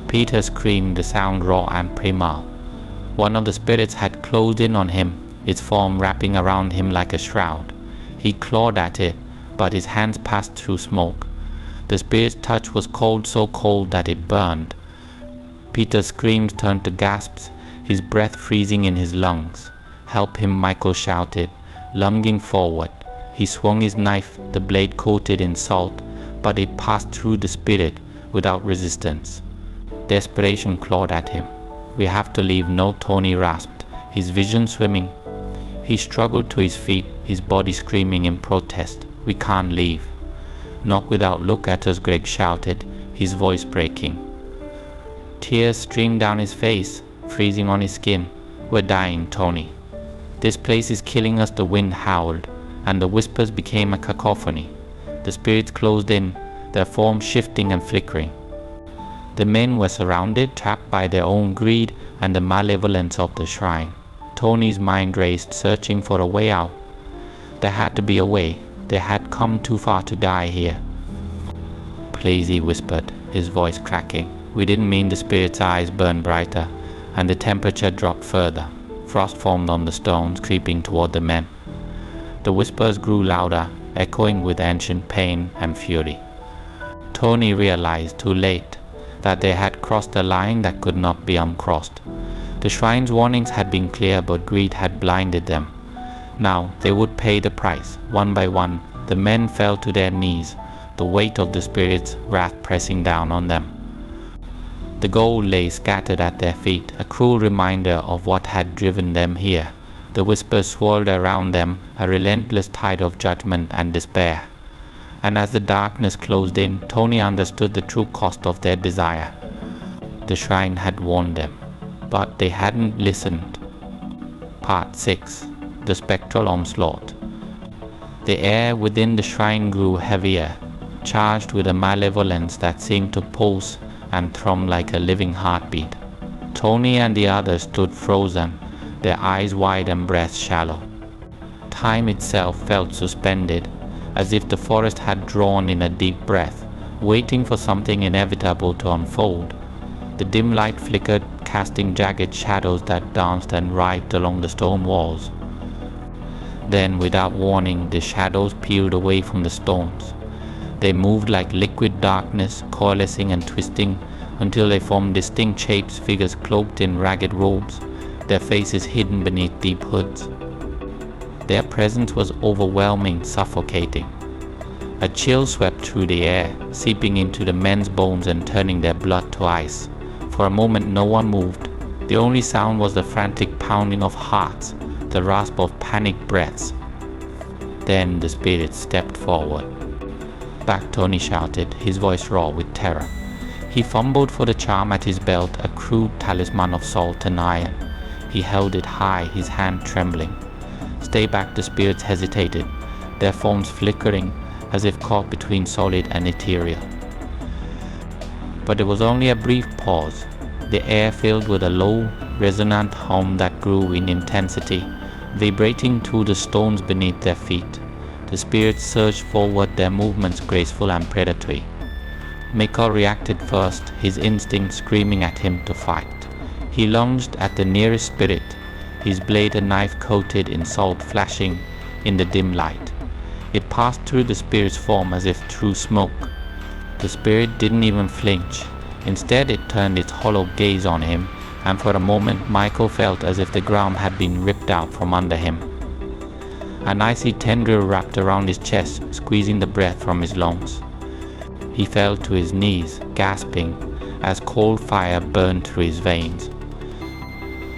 Peter screamed, the sound raw and primal. One of the spirits had closed in on him, its form wrapping around him like a shroud. He clawed at it, but his hands passed through smoke. The spirit's touch was cold, so cold that it burned. Peter's screams turned to gasps, his breath freezing in his lungs. "Help him," Michael shouted, lunging forward. He swung his knife, the blade coated in salt, but it passed through the spirit without resistance. Desperation clawed at him. "We have to leave," No, Tony rasped, his vision swimming. He struggled to his feet, his body screaming in protest. "We can't leave." "Not without look at us," Greg shouted, his voice breaking. Tears streamed down his face, freezing on his skin. "We're dying, Tony. This place is killing us," the wind howled, and the whispers became a cacophony. The spirits closed in, their forms shifting and flickering. The men were surrounded, trapped by their own greed and the malevolence of the shrine. Tony's mind raced, searching for a way out. There had to be a way. They had come too far to die here. "Please," he whispered, his voice cracking. "We didn't mean." The spirit's eyes burned brighter, and the temperature dropped further. Frost formed on the stones, creeping toward the men. The whispers grew louder, echoing with ancient pain and fury. Tony realized, too late, that they had crossed a line that could not be uncrossed. The shrine's warnings had been clear, but greed had blinded them. Now they would pay the price. One by one, the men fell to their knees, the weight of the spirit's wrath pressing down on them. The gold lay scattered at their feet, a cruel reminder of what had driven them here. The whispers swirled around them, a relentless tide of judgment and despair. And as the darkness closed in, Tony understood the true cost of their desire. The shrine had warned them, but they hadn't listened. Part 6. The Spectral Onslaught. The air within the shrine grew heavier, charged with a malevolence that seemed to pulse and thrum like a living heartbeat. Tony and the others stood frozen, their eyes wide and breaths shallow. Time itself felt suspended, as if the forest had drawn in a deep breath, waiting for something inevitable to unfold. The dim light flickered, casting jagged shadows that danced and writhed along the stone walls. Then, without warning, the shadows peeled away from the stones. They moved like liquid darkness, coalescing and twisting until they formed distinct shapes, figures cloaked in ragged robes, their faces hidden beneath deep hoods. Their presence was overwhelming, suffocating. A chill swept through the air, seeping into the men's bones and turning their blood to ice. For a moment no one moved. The only sound was the frantic pounding of hearts, the rasp of panicked breaths. Then the spirit stepped forward. "Back," Tony shouted, his voice raw with terror. He fumbled for the charm at his belt, a crude talisman of salt and iron. He held it high, his hand trembling. "Stay back," the spirits hesitated, their forms flickering as if caught between solid and ethereal. But there was only a brief pause, the air filled with a low, resonant hum that grew in intensity, vibrating through the stones beneath their feet. The spirits surged forward, their movements graceful and predatory. Michael reacted first, his instinct screaming at him to fight. He lunged at the nearest spirit, his blade a knife coated in salt flashing in the dim light. It passed through the spirit's form as if through smoke. The spirit didn't even flinch. Instead, it turned its hollow gaze on him, and for a moment Michael felt as if the ground had been ripped out from under him. An icy tendril wrapped around his chest, squeezing the breath from his lungs. He fell to his knees, gasping, as cold fire burned through his veins.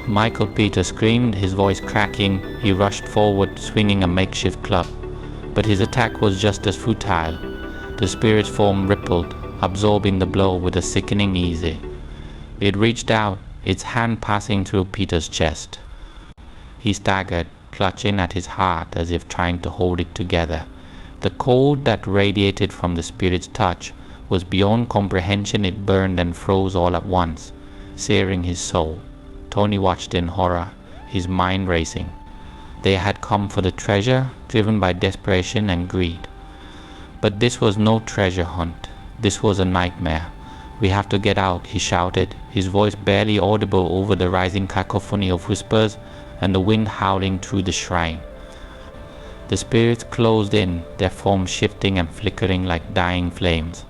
Michael Peter screamed, his voice cracking. He rushed forward, swinging a makeshift club. But his attack was just as futile. The spirit's form rippled, absorbing the blow with a sickening ease. It reached out, its hand passing through Peter's chest. He staggered, clutching at his heart as if trying to hold it together. The cold that radiated from the spirit's touch was beyond comprehension. It burned and froze all at once, searing his soul. Tony watched in horror, his mind racing. They had come for the treasure, driven by desperation and greed. But this was no treasure hunt. This was a nightmare. "We have to get out," he shouted, his voice barely audible over the rising cacophony of whispers and the wind howling through the shrine. The spirits closed in, their forms shifting and flickering like dying flames.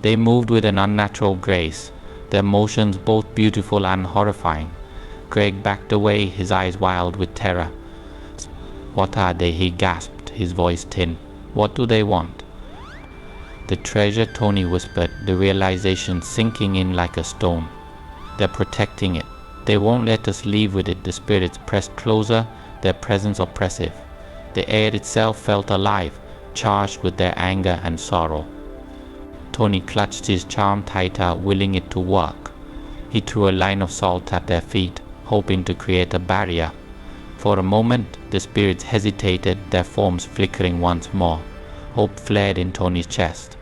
They moved with an unnatural grace, their motions both beautiful and horrifying. Greg backed away, his eyes wild with terror. "What are they?" he gasped, his voice thin. "What do they want?" "The treasure," Tony whispered, the realization sinking in like a stone. "They're protecting it. They won't let us leave with it." The spirits pressed closer, their presence oppressive. The air itself felt alive, charged with their anger and sorrow. Tony clutched his charm tighter, willing it to work. He threw a line of salt at their feet, hoping to create a barrier. For a moment, the spirits hesitated, their forms flickering once more. Hope flared in Tony's chest.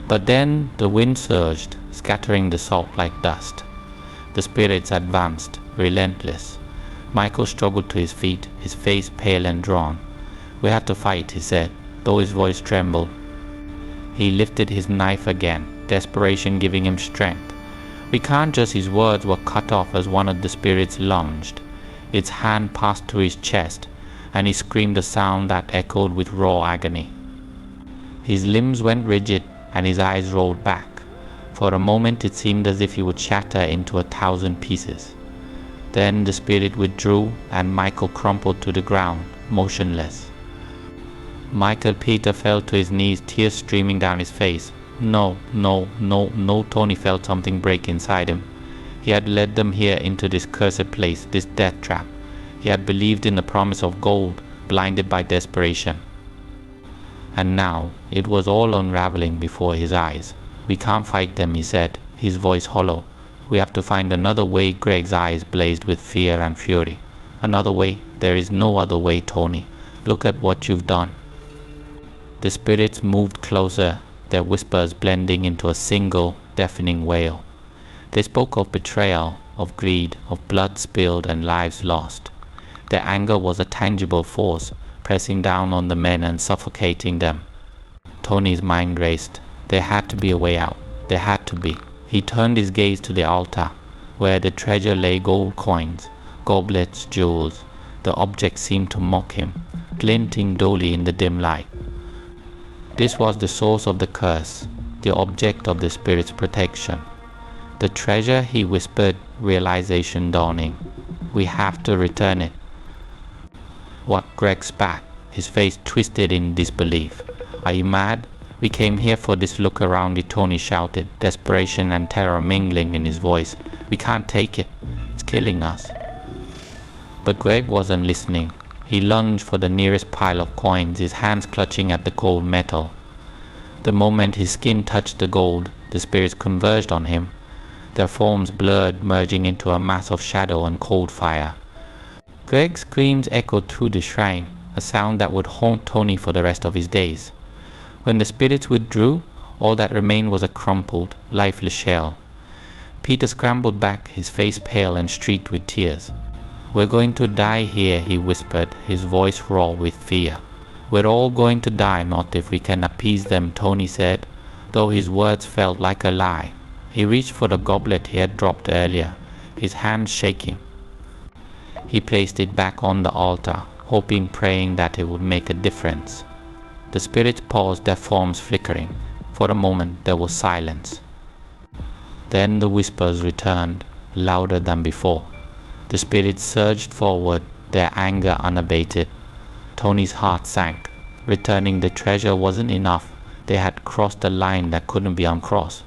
But then the wind surged, scattering the salt like dust. The spirits advanced, relentless. Michael struggled to his feet, his face pale and drawn. "We have to fight," he said, though his voice trembled. He lifted his knife again, desperation giving him strength. "We can't just..." His words were cut off as one of the spirits lunged. Its hand passed through his chest, and he screamed a sound that echoed with raw agony. His limbs went rigid, and his eyes rolled back. For a moment it seemed as if he would shatter into 1,000 pieces. Then the spirit withdrew, and Michael crumpled to the ground, motionless. Michael Peter fell to his knees, tears streaming down his face. No, Tony felt something break inside him. He had led them here into this cursed place, this death trap. He had believed in the promise of gold, blinded by desperation. And now, it was all unraveling before his eyes. "We can't fight them," he said, his voice hollow. "We have to find another way." Greg's eyes blazed with fear and fury. "Another way? There is no other way, Tony. Look at what you've done." The spirits moved closer, their whispers blending into a single, deafening wail. They spoke of betrayal, of greed, of blood spilled and lives lost. Their anger was a tangible force, pressing down on the men and suffocating them. Tony's mind raced. There had to be a way out. There had to be. He turned his gaze to the altar, where the treasure lay: gold coins, goblets, jewels. The object seemed to mock him, glinting dully in the dim light. This was the source of the curse, the object of the spirit's protection. "The treasure," he whispered, realization dawning. "We have to return it." "What?" Greg spat, his face twisted in disbelief. "Are you mad? We came here for this." "Look around it," Tony shouted, desperation and terror mingling in his voice. "We can't take it. It's killing us." But Greg wasn't listening. He lunged for the nearest pile of coins, his hands clutching at the cold metal. The moment his skin touched the gold, the spirits converged on him, their forms blurred, merging into a mass of shadow and cold fire. Greg's screams echoed through the shrine, a sound that would haunt Tony for the rest of his days. When the spirits withdrew, all that remained was a crumpled, lifeless shell. Peter scrambled back, his face pale and streaked with tears. "We're going to die here," he whispered, his voice raw with fear. "We're all going to die, not if we can appease them," Tony said, though his words felt like a lie. He reached for the goblet he had dropped earlier, his hands shaking. He placed it back on the altar, hoping, praying that it would make a difference. The spirits paused, their forms flickering. For a moment there was silence. Then the whispers returned, louder than before. The spirits surged forward, their anger unabated. Tony's heart sank. Returning the treasure wasn't enough. They had crossed a line that couldn't be uncrossed.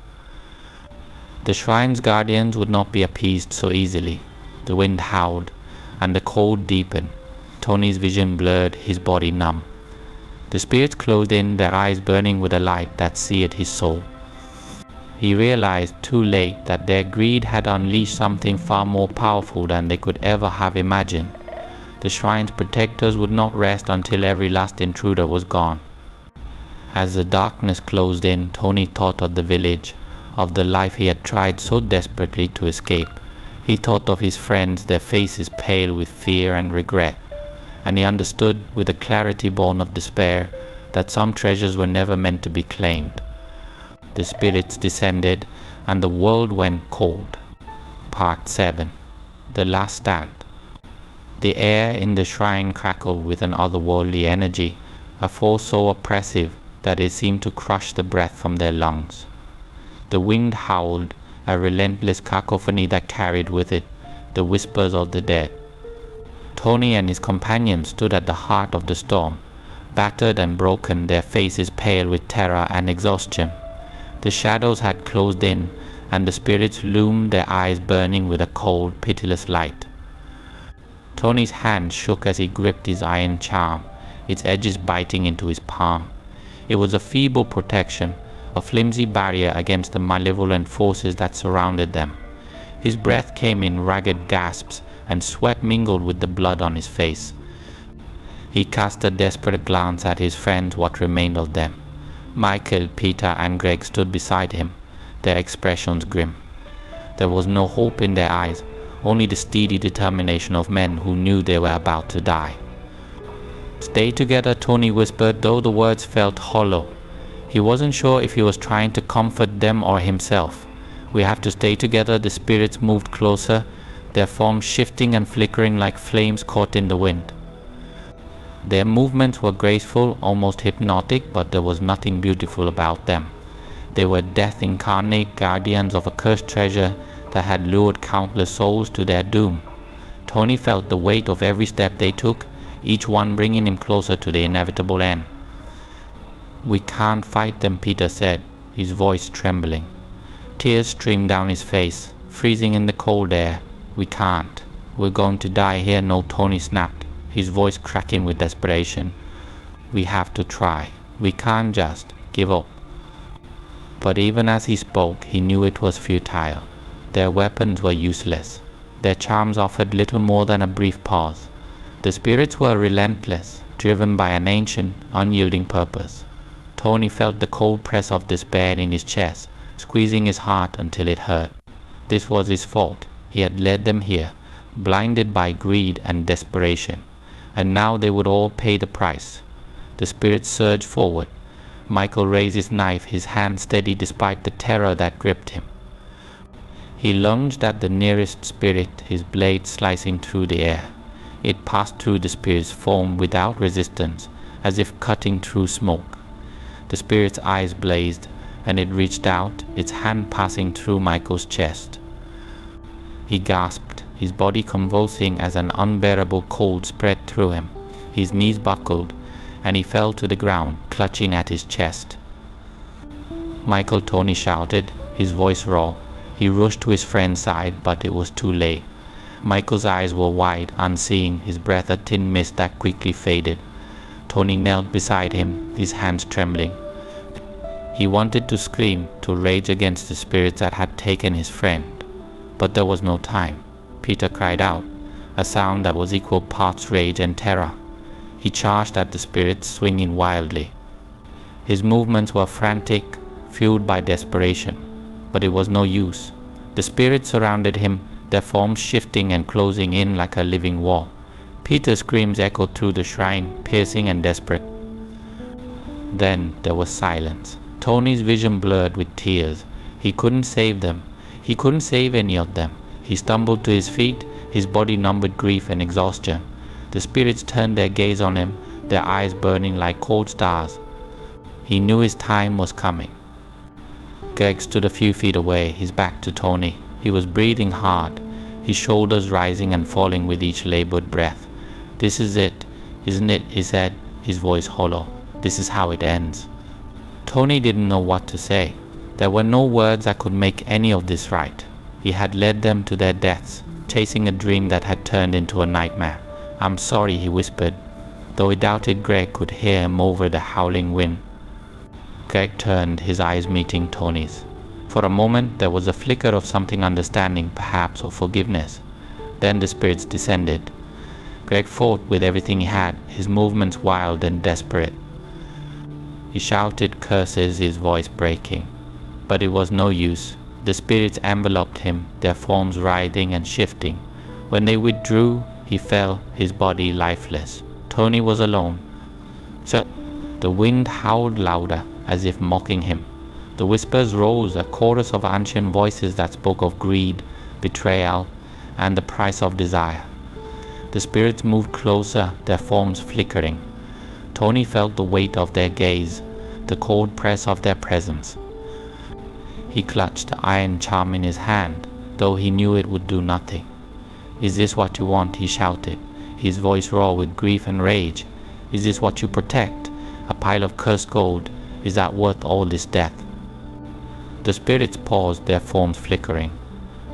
The shrine's guardians would not be appeased so easily. The wind howled, and the cold deepened. Tony's vision blurred, his body numb. The spirits closed in, their eyes burning with a light that seared his soul. He realized too late that their greed had unleashed something far more powerful than they could ever have imagined. The shrine's protectors would not rest until every last intruder was gone. As the darkness closed in, Tony thought of the village, of the life he had tried so desperately to escape. He thought of his friends, their faces pale with fear and regret, and he understood with a clarity born of despair that some treasures were never meant to be claimed. The spirits descended, and the world went cold. Part 7. The Last Stand. The air in the shrine crackled with an otherworldly energy, a force so oppressive that it seemed to crush the breath from their lungs. The wind howled, a relentless cacophony that carried with it the whispers of the dead. Tony and his companions stood at the heart of the storm, battered and broken, their faces pale with terror and exhaustion. The shadows had closed in, and the spirits loomed, their eyes burning with a cold, pitiless light. Tony's hand shook as he gripped his iron charm, its edges biting into his palm. It was a feeble protection, a flimsy barrier against the malevolent forces that surrounded them. His breath came in ragged gasps, and sweat mingled with the blood on his face. He cast a desperate glance at his friends, what remained of them. Michael, Peter, and Greg stood beside him, their expressions grim. There was no hope in their eyes, only the steady determination of men who knew they were about to die. "Stay together," Tony whispered, though the words felt hollow. He wasn't sure if he was trying to comfort them or himself. "We have to stay together." The spirits moved closer, their forms shifting and flickering like flames caught in the wind. Their movements were graceful, almost hypnotic, but there was nothing beautiful about them. They were death incarnate, guardians of a cursed treasure that had lured countless souls to their doom. Tony felt the weight of every step they took, each one bringing him closer to the inevitable end. "We can't fight them," Peter said, his voice trembling. Tears streamed down his face, freezing in the cold air. "We can't. We're going to die here." "No," Tony snapped, his voice cracking with desperation. "We have to try. We can't just give up." But even as he spoke, he knew it was futile. Their weapons were useless. Their charms offered little more than a brief pause. The spirits were relentless, driven by an ancient, unyielding purpose. Tony felt the cold press of despair in his chest, squeezing his heart until it hurt. This was his fault. He had led them here, blinded by greed and desperation, and now they would all pay the price. The spirits surged forward. Michael raised his knife, his hand steady despite the terror that gripped him. He lunged at the nearest spirit, his blade slicing through the air. It passed through the spirit's form without resistance, as if cutting through smoke. The spirit's eyes blazed, and it reached out, its hand passing through Michael's chest. He gasped, his body convulsing as an unbearable cold spread through him. His knees buckled, and he fell to the ground, clutching at his chest. "Michael!" Tony shouted, his voice raw. He rushed to his friend's side, but it was too late. Michael's eyes were wide, unseeing, his breath a thin mist that quickly faded. Tony knelt beside him, his hands trembling. He wanted to scream, to rage against the spirits that had taken his friend. But there was no time. Peter cried out, a sound that was equal parts rage and terror. He charged at the spirits, swinging wildly. His movements were frantic, fueled by desperation. But it was no use. The spirits surrounded him, their forms shifting and closing in like a living wall. Peter's screams echoed through the shrine, piercing and desperate. Then there was silence. Tony's vision blurred with tears. He couldn't save them. He couldn't save any of them. He stumbled to his feet, his body numb with grief and exhaustion. The spirits turned their gaze on him, their eyes burning like cold stars. He knew his time was coming. Greg stood a few feet away, his back to Tony. He was breathing hard, his shoulders rising and falling with each labored breath. "This is it, isn't it?" he said, his voice hollow. "This is how it ends." Tony didn't know what to say. There were no words that could make any of this right. He had led them to their deaths, chasing a dream that had turned into a nightmare. "I'm sorry," he whispered, though he doubted Greg could hear him over the howling wind. Greg turned, his eyes meeting Tony's. For a moment there was a flicker of something understanding, perhaps, or forgiveness. Then the spirits descended. Greg fought with everything he had, his movements wild and desperate. He shouted curses, his voice breaking. But it was no use. The spirits enveloped him, their forms writhing and shifting. When they withdrew, he fell, his body lifeless. Tony was alone. So the wind howled louder, as if mocking him. The whispers rose, a chorus of ancient voices that spoke of greed, betrayal, and the price of desire. The spirits moved closer, their forms flickering. Tony felt the weight of their gaze, the cold press of their presence. He clutched the iron charm in his hand, though he knew it would do nothing. "Is this what you want?" he shouted, his voice raw with grief and rage. "Is this what you protect? A pile of cursed gold? Is that worth all this death?" The spirits paused, their forms flickering.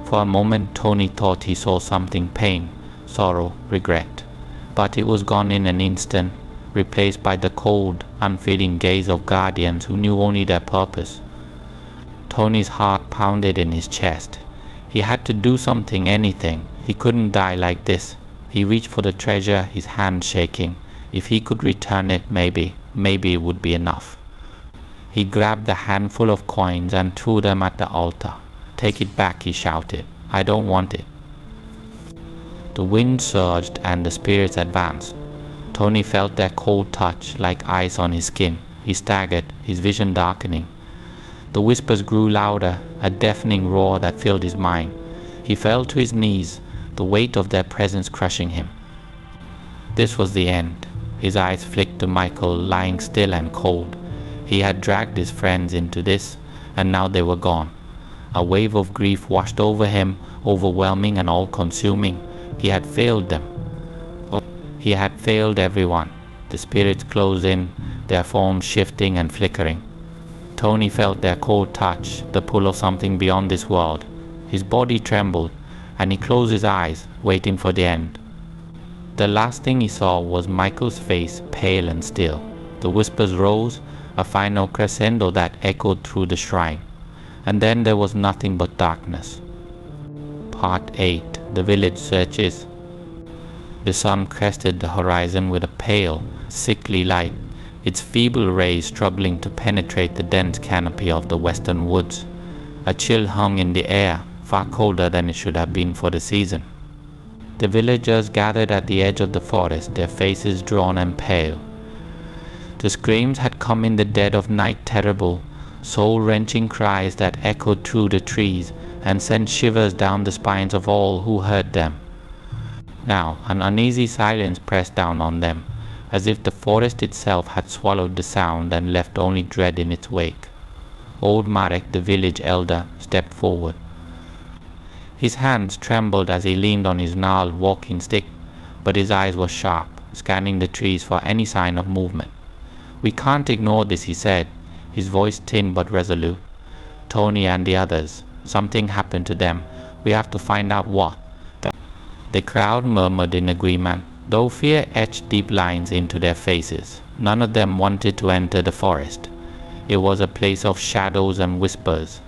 For a moment Tony thought he saw something: pain, sorrow, regret. But it was gone in an instant, replaced by the cold, unfeeling gaze of guardians who knew only their purpose. Tony's heart pounded in his chest. He had to do something, anything. He couldn't die like this. He reached for the treasure, his hand shaking. If he could return it, maybe it would be enough. He grabbed the handful of coins and threw them at the altar. "Take it back," he shouted. "I don't want it." The wind surged and the spirits advanced. Tony felt their cold touch like ice on his skin. He staggered, his vision darkening. The whispers grew louder, a deafening roar that filled his mind. He fell to his knees, the weight of their presence crushing him. This was the end. His eyes flicked to Michael, lying still and cold. He had dragged his friends into this, and now they were gone. A wave of grief washed over him, overwhelming and all-consuming. He had failed them. He had failed everyone. The spirits closed in, their forms shifting and flickering. Tony felt their cold touch, the pull of something beyond this world. His body trembled, and he closed his eyes, waiting for the end. The last thing he saw was Michael's face, pale and still. The whispers rose, a final crescendo that echoed through the shrine. And then there was nothing but darkness. Part 8. The village searches. The sun crested the horizon with a pale, sickly light, its feeble rays struggling to penetrate the dense canopy of the western woods. A chill hung in the air, far colder than it should have been for the season. The villagers gathered at the edge of the forest, their faces drawn and pale. The screams had come in the dead of night, terrible, soul-wrenching cries that echoed through the trees and sent shivers down the spines of all who heard them. Now an uneasy silence pressed down on them, as if the forest itself had swallowed the sound and left only dread in its wake. Old Marek, the village elder, stepped forward. His hands trembled as he leaned on his gnarled walking stick, but his eyes were sharp, scanning the trees for any sign of movement. "We can't ignore this," he said, his voice thin but resolute. "Tony and the others, something happened to them. We have to find out what." The crowd murmured in agreement, though fear etched deep lines into their faces. None of them wanted to enter the forest. It was a place of shadows and whispers,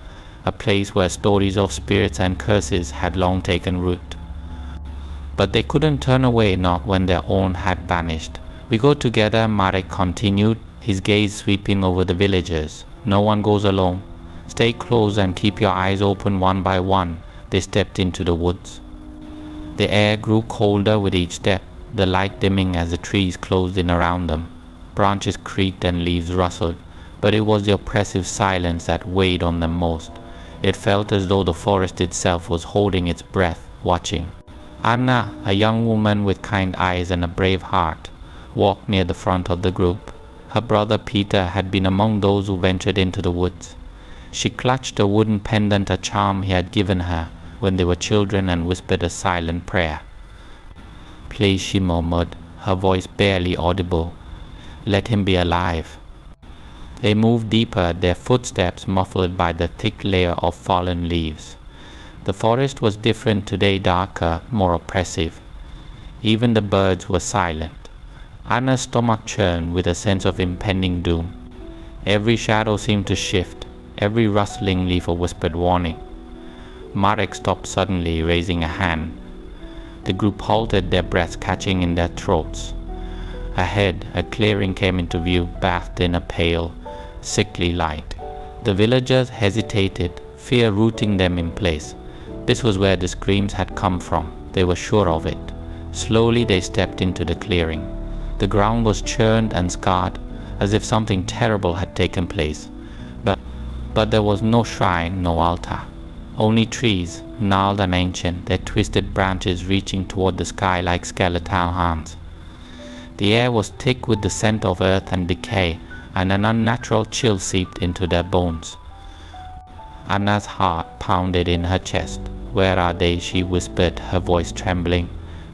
a place where stories of spirits and curses had long taken root. But they couldn't turn away, not when their own had vanished. "We go together," Marek continued, his gaze sweeping over the villagers. "No one goes alone. Stay close and keep your eyes open one by one." They stepped into the woods. The air grew colder with each step, the light dimming as the trees closed in around them. Branches creaked and leaves rustled, but it was the oppressive silence that weighed on them most. It felt as though the forest itself was holding its breath, watching. Anna, a young woman with kind eyes and a brave heart, walked near the front of the group. Her brother Peter had been among those who ventured into the woods. She clutched a wooden pendant, a charm he had given her when they were children, and whispered a silent prayer. "Please," she murmured, her voice barely audible, "let him be alive." They moved deeper, their footsteps muffled by the thick layer of fallen leaves. The forest was different today, darker, more oppressive. Even the birds were silent. Anna's stomach churned with a sense of impending doom. Every shadow seemed to shift, every rustling leaf a whispered warning. Marek stopped suddenly, raising a hand. The group halted, their breaths catching in their throats. Ahead, a clearing came into view, bathed in a pale, sickly light. The villagers hesitated, fear rooting them in place. This was where the screams had come from. They were sure of it. Slowly they stepped into the clearing. The ground was churned and scarred, as if something terrible had taken place. But there was no shrine, no altar. Only trees, gnarled and ancient, their twisted branches reaching toward the sky like skeletal hands. The air was thick with the scent of earth and decay, and an unnatural chill seeped into their bones. Anna's heart pounded in her chest. "Where are they?" she whispered, her voice trembling.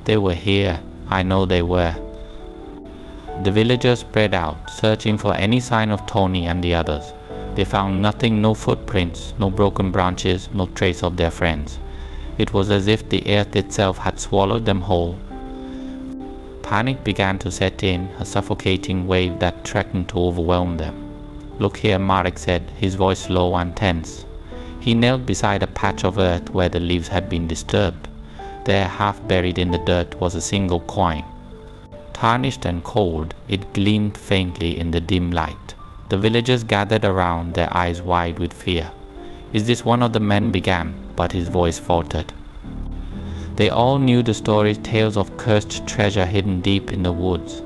"They were here. I know they were." The villagers spread out, searching for any sign of Tony and the others. They found nothing, no footprints, no broken branches, no trace of their friends. It was as if the earth itself had swallowed them whole. Panic began to set in, a suffocating wave that threatened to overwhelm them. "Look here," Marek said, his voice low and tense. He knelt beside a patch of earth where the leaves had been disturbed. There, half buried in the dirt, was a single coin. Tarnished and cold, it gleamed faintly in the dim light. The villagers gathered around, their eyes wide with fear. "Is this one of the men?" began, but his voice faltered. They all knew the stories, tales of cursed treasure hidden deep in the woods,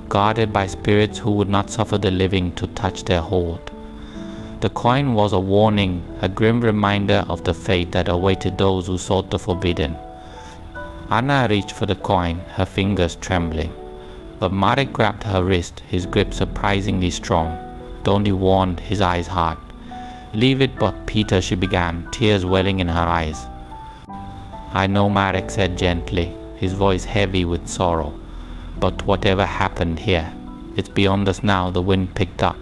guarded by spirits who would not suffer the living to touch their hoard. The coin was a warning, a grim reminder of the fate that awaited those who sought the forbidden. Anna reached for the coin, her fingers trembling. But Marek grabbed her wrist, his grip surprisingly strong. Tony warned, his eyes hard. "Leave it but Peter," she began, tears welling in her eyes. "I know," Marek said gently, his voice heavy with sorrow. "But whatever happened here, it's beyond us now." The wind picked up,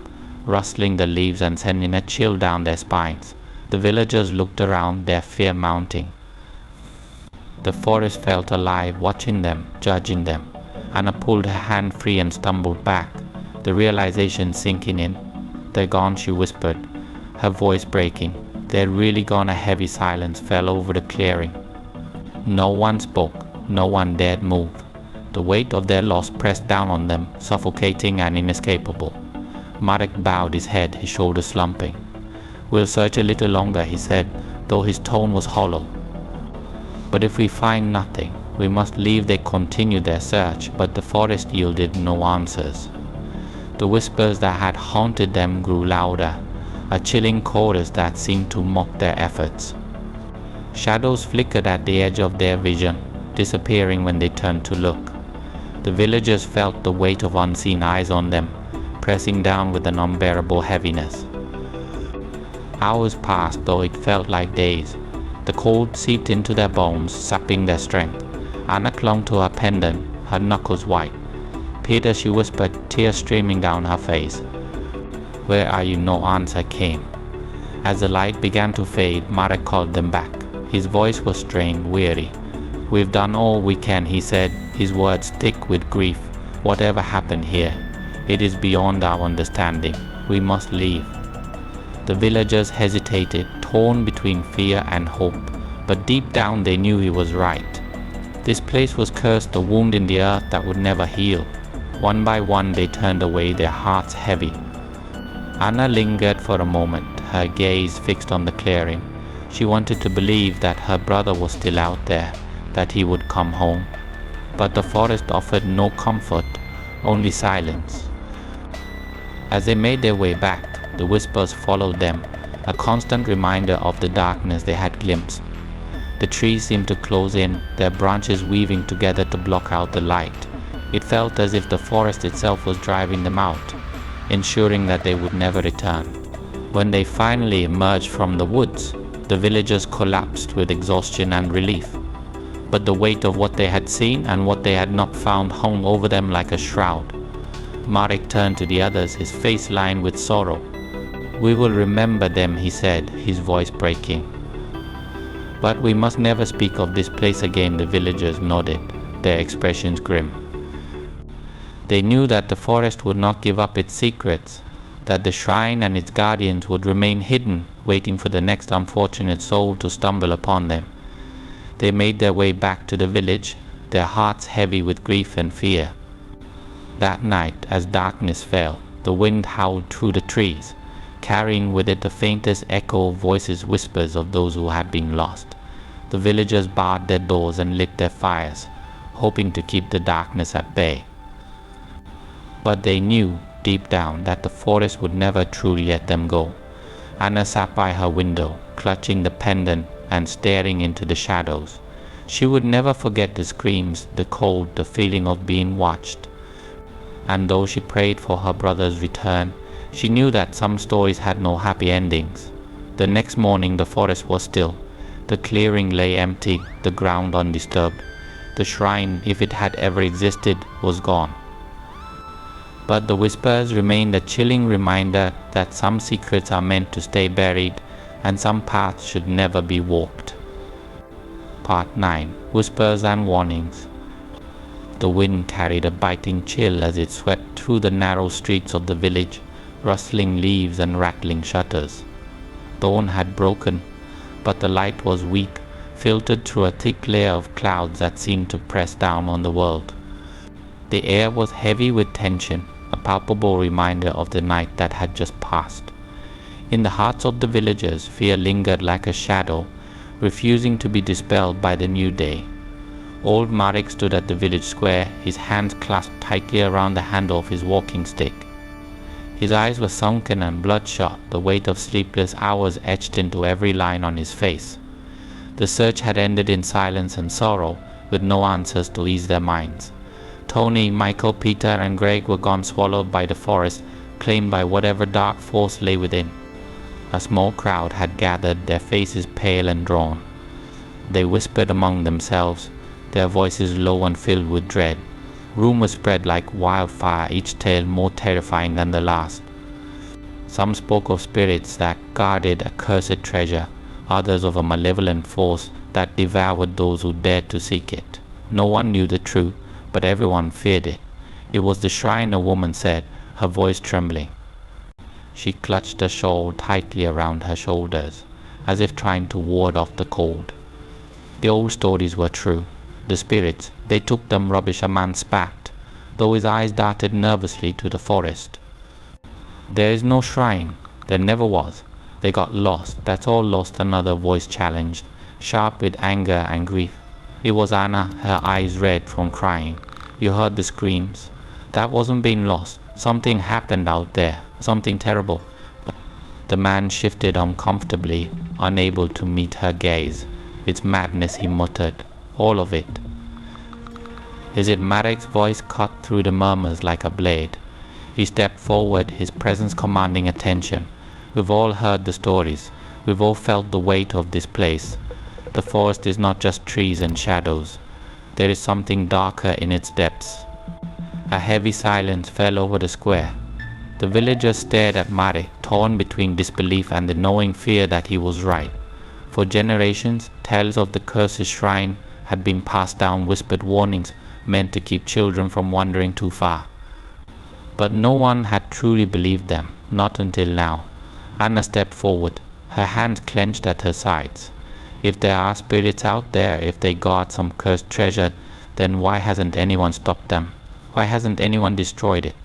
rustling the leaves and sending a chill down their spines. The villagers looked around, their fear mounting. The forest felt alive, watching them, judging them. Anna pulled her hand free and stumbled back, the realization sinking in. "They're gone," she whispered, her voice breaking. "They're really gone." A heavy silence fell over the clearing. No one spoke, no one dared move. The weight of their loss pressed down on them, suffocating and inescapable. Marek bowed his head, his shoulders slumping. "We'll search a little longer," he said, though his tone was hollow. "But if we find nothing, we must leave." They continued their search, but the forest yielded no answers. The whispers that had haunted them grew louder, a chilling chorus that seemed to mock their efforts. Shadows flickered at the edge of their vision, disappearing when they turned to look. The villagers felt the weight of unseen eyes on them, pressing down with an unbearable heaviness. Hours passed, though it felt like days. The cold seeped into their bones, sapping their strength. Anna clung to her pendant, her knuckles white. "Peter," she whispered, tears streaming down her face. "Where are you?" No answer came. As the light began to fade, Marek called them back. His voice was strained, weary. "We've done all we can," he said, his words thick with grief. "Whatever happened here, it is beyond our understanding. We must leave." The villagers hesitated, torn between fear and hope, but deep down they knew he was right. This place was cursed, a wound in the earth that would never heal. One by one they turned away, their hearts heavy. Anna lingered for a moment, her gaze fixed on the clearing. She wanted to believe that her brother was still out there, that he would come home. But the forest offered no comfort, only silence. As they made their way back, the whispers followed them, a constant reminder of the darkness they had glimpsed. The trees seemed to close in, their branches weaving together to block out the light. It felt as if the forest itself was driving them out, ensuring that they would never return. When they finally emerged from the woods, the villagers collapsed with exhaustion and relief. But the weight of what they had seen and what they had not found hung over them like a shroud. Marek turned to the others, his face lined with sorrow. "We will remember them," he said, his voice breaking. "But we must never speak of this place again." The villagers nodded, their expressions grim. They knew that the forest would not give up its secrets, that the shrine and its guardians would remain hidden, waiting for the next unfortunate soul to stumble upon them. They made their way back to the village, their hearts heavy with grief and fear. That night, as darkness fell, the wind howled through the trees. carrying with it the faintest echo of voices, whispers of those who had been lost. The villagers barred their doors and lit their fires, hoping to keep the darkness at bay. But they knew, deep down, that the forest would never truly let them go. Anna sat by her window, clutching the pendant and staring into the shadows. She would never forget the screams, the cold, the feeling of being watched. And though she prayed for her brother's return, she knew that some stories had no happy endings. The next morning the forest was still. The clearing lay empty, the ground undisturbed. The shrine, if it had ever existed, was gone. But the whispers remained a chilling reminder that some secrets are meant to stay buried and some paths should never be walked. Part 9. Whispers and Warnings. The wind carried a biting chill as it swept through the narrow streets of the village, rustling leaves and rattling shutters. Dawn had broken, but the light was weak, filtered through a thick layer of clouds that seemed to press down on the world. The air was heavy with tension, a palpable reminder of the night that had just passed. In the hearts of the villagers, fear lingered like a shadow, refusing to be dispelled by the new day. Old Marek stood at the village square, his hands clasped tightly around the handle of his walking stick. His eyes were sunken and bloodshot, the weight of sleepless hours etched into every line on his face. The search had ended in silence and sorrow, with no answers to ease their minds. Tony, Michael, Peter, and Greg were gone, swallowed by the forest, claimed by whatever dark force lay within. A small crowd had gathered, their faces pale and drawn. They whispered among themselves, their voices low and filled with dread. Rumors spread like wildfire, each tale more terrifying than the last. Some spoke of spirits that guarded a cursed treasure, others of a malevolent force that devoured those who dared to seek it. No one knew the truth, but everyone feared it. It was the shrine, a woman said, her voice trembling. She clutched a shawl tightly around her shoulders, as if trying to ward off the cold. The old stories were true. The spirits, they took them rubbish, a man spat, though his eyes darted nervously to the forest. There is no shrine. There never was. They got lost, that's all lost, another voice challenged, sharp with anger and grief. It was Anna, her eyes red from crying. You heard the screams. That wasn't being lost. Something happened out there, something terrible. The man shifted uncomfortably, unable to meet her gaze. It's madness, he muttered. All of it. Is it? Marek's voice cut through the murmurs like a blade. He stepped forward, his presence commanding attention. We've all heard the stories. We've all felt the weight of this place. The forest is not just trees and shadows. There is something darker in its depths. A heavy silence fell over the square. The villagers stared at Marek, torn between disbelief and the knowing fear that he was right. For generations, tales of the cursed shrine had been passed down, whispered warnings meant to keep children from wandering too far. But no one had truly believed them, not until now. Anna stepped forward, her hands clenched at her sides. If there are spirits out there, if they guard some cursed treasure, then why hasn't anyone stopped them? Why hasn't anyone destroyed it?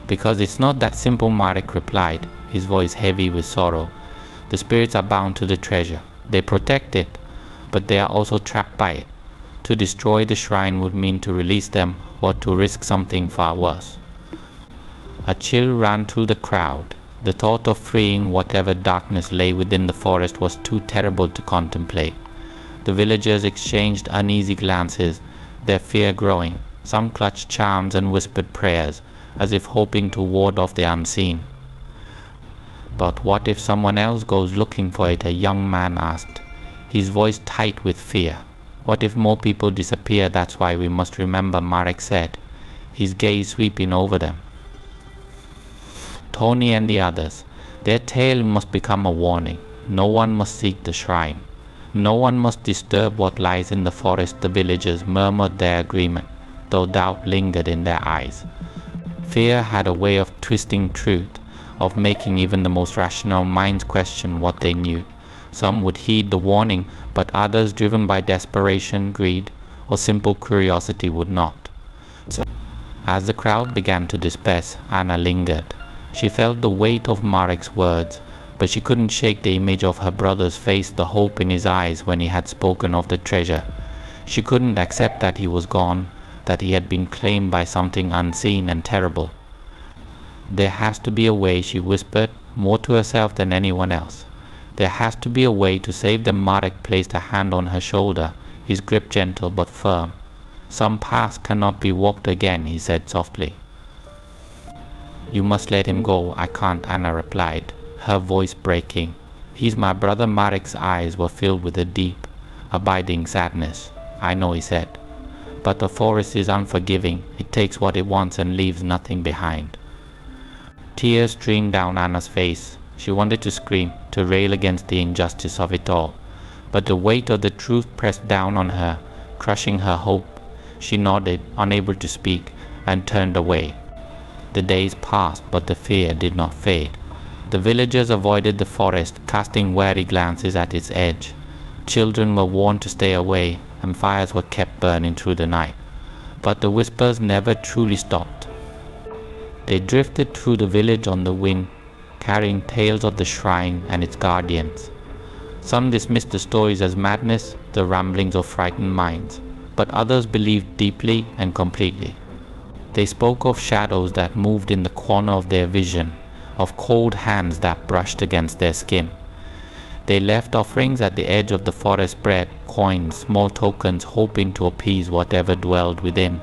Because it's not that simple, Marek replied, his voice heavy with sorrow. The spirits are bound to the treasure. They protect it, but they are also trapped by it. To destroy the shrine would mean to release them or to risk something far worse. A chill ran through the crowd. The thought of freeing whatever darkness lay within the forest was too terrible to contemplate. The villagers exchanged uneasy glances, their fear growing. Some clutched charms and whispered prayers, as if hoping to ward off the unseen. But what if someone else goes looking for it? A young man asked, his voice tight with fear. What if more people disappear? That's why we must remember, Marek said, his gaze sweeping over them. Tony and the others, their tale must become a warning. No one must seek the shrine. No one must disturb what lies in the forest. The villagers murmured their agreement, though doubt lingered in their eyes. Fear had a way of twisting truth, of making even the most rational minds question what they knew. Some would heed the warning, but others, driven by desperation, greed, or simple curiosity, would not. So, as the crowd began to disperse, Anna lingered. She felt the weight of Marek's words, but she couldn't shake the image of her brother's face, the hope in his eyes when he had spoken of the treasure. She couldn't accept that he was gone, that he had been claimed by something unseen and terrible. There has to be a way, she whispered, more to herself than anyone else. There has to be a way to save them. Marek placed a hand on her shoulder, his grip gentle but firm. Some paths cannot be walked again, he said softly. You must let him go. I can't, Anna replied, her voice breaking. He's my brother. Marek's eyes were filled with a deep, abiding sadness. I know, he said, but the forest is unforgiving. It takes what it wants and leaves nothing behind. Tears streamed down Anna's face. She wanted to scream, to rail against the injustice of it all, but the weight of the truth pressed down on her, crushing her hope. She nodded, unable to speak, and turned away. The days passed, but the fear did not fade. The villagers avoided the forest, casting wary glances at its edge. Children were warned to stay away, and fires were kept burning through the night. But the whispers never truly stopped. They drifted through the village on the wind, carrying tales of the shrine and its guardians. Some dismissed the stories as madness, the ramblings of frightened minds, but others believed deeply and completely. They spoke of shadows that moved in the corner of their vision, of cold hands that brushed against their skin. They left offerings at the edge of the forest, bread, coins, small tokens, hoping to appease whatever dwelled within.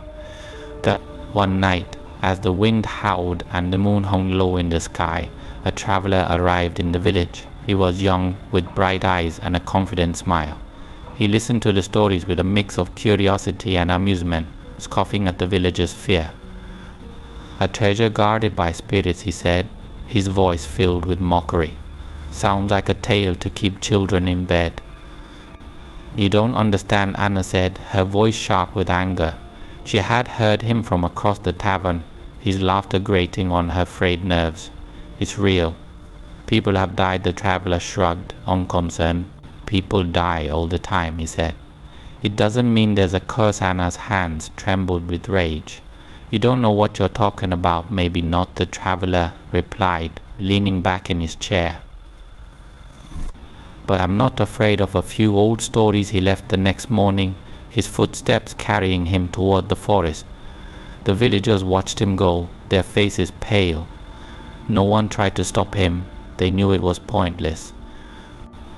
That one night, as the wind howled and the moon hung low in the sky, a traveler arrived in the village. He was young, with bright eyes and a confident smile. He listened to the stories with a mix of curiosity and amusement, scoffing at the villagers' fear. A treasure guarded by spirits, he said, his voice filled with mockery. Sounds like a tale to keep children in bed. You don't understand, Anna said, her voice sharp with anger. She had heard him from across the tavern, his laughter grating on her frayed nerves. It's real. People have died, the traveler shrugged, unconcerned. People die all the time, he said. It doesn't mean there's a curse. Anna's hands trembled with rage. You don't know what you're talking about. Maybe not, the traveler replied, leaning back in his chair. But I'm not afraid of a few old stories. He left the next morning, his footsteps carrying him toward the forest. The villagers watched him go, their faces pale. No one tried to stop him. They knew it was pointless.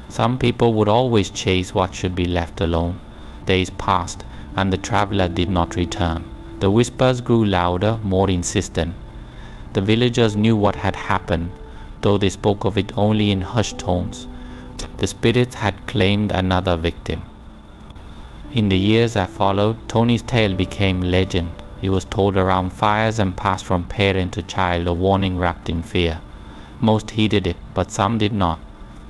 Some people would always chase what should be left alone. Days passed, and the traveler did not return. The whispers grew louder, more insistent. The villagers knew what had happened, though they spoke of it only in hushed tones. The spirits had claimed another victim. In the years that followed, Tony's tale became legend. It was told around fires and passed from parent to child, a warning wrapped in fear. Most heeded it, but some did not.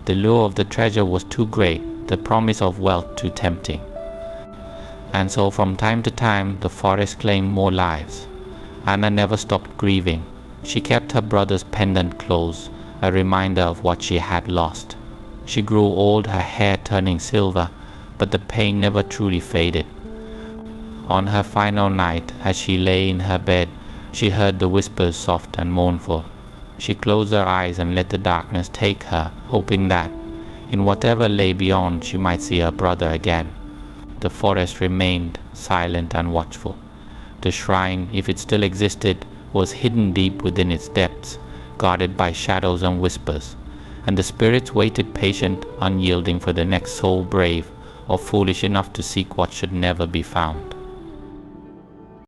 The lure of the treasure was too great, the promise of wealth too tempting. And so from time to time, the forest claimed more lives. Anna never stopped grieving. She kept her brother's pendant close, a reminder of what she had lost. She grew old, her hair turning silver, but the pain never truly faded. On her final night, as she lay in her bed, she heard the whispers soft and mournful. She closed her eyes and let the darkness take her, hoping that, in whatever lay beyond, she might see her brother again. The forest remained silent and watchful. The shrine, if it still existed, was hidden deep within its depths, guarded by shadows and whispers, and the spirits waited patient, unyielding for the next soul brave or foolish enough to seek what should never be found.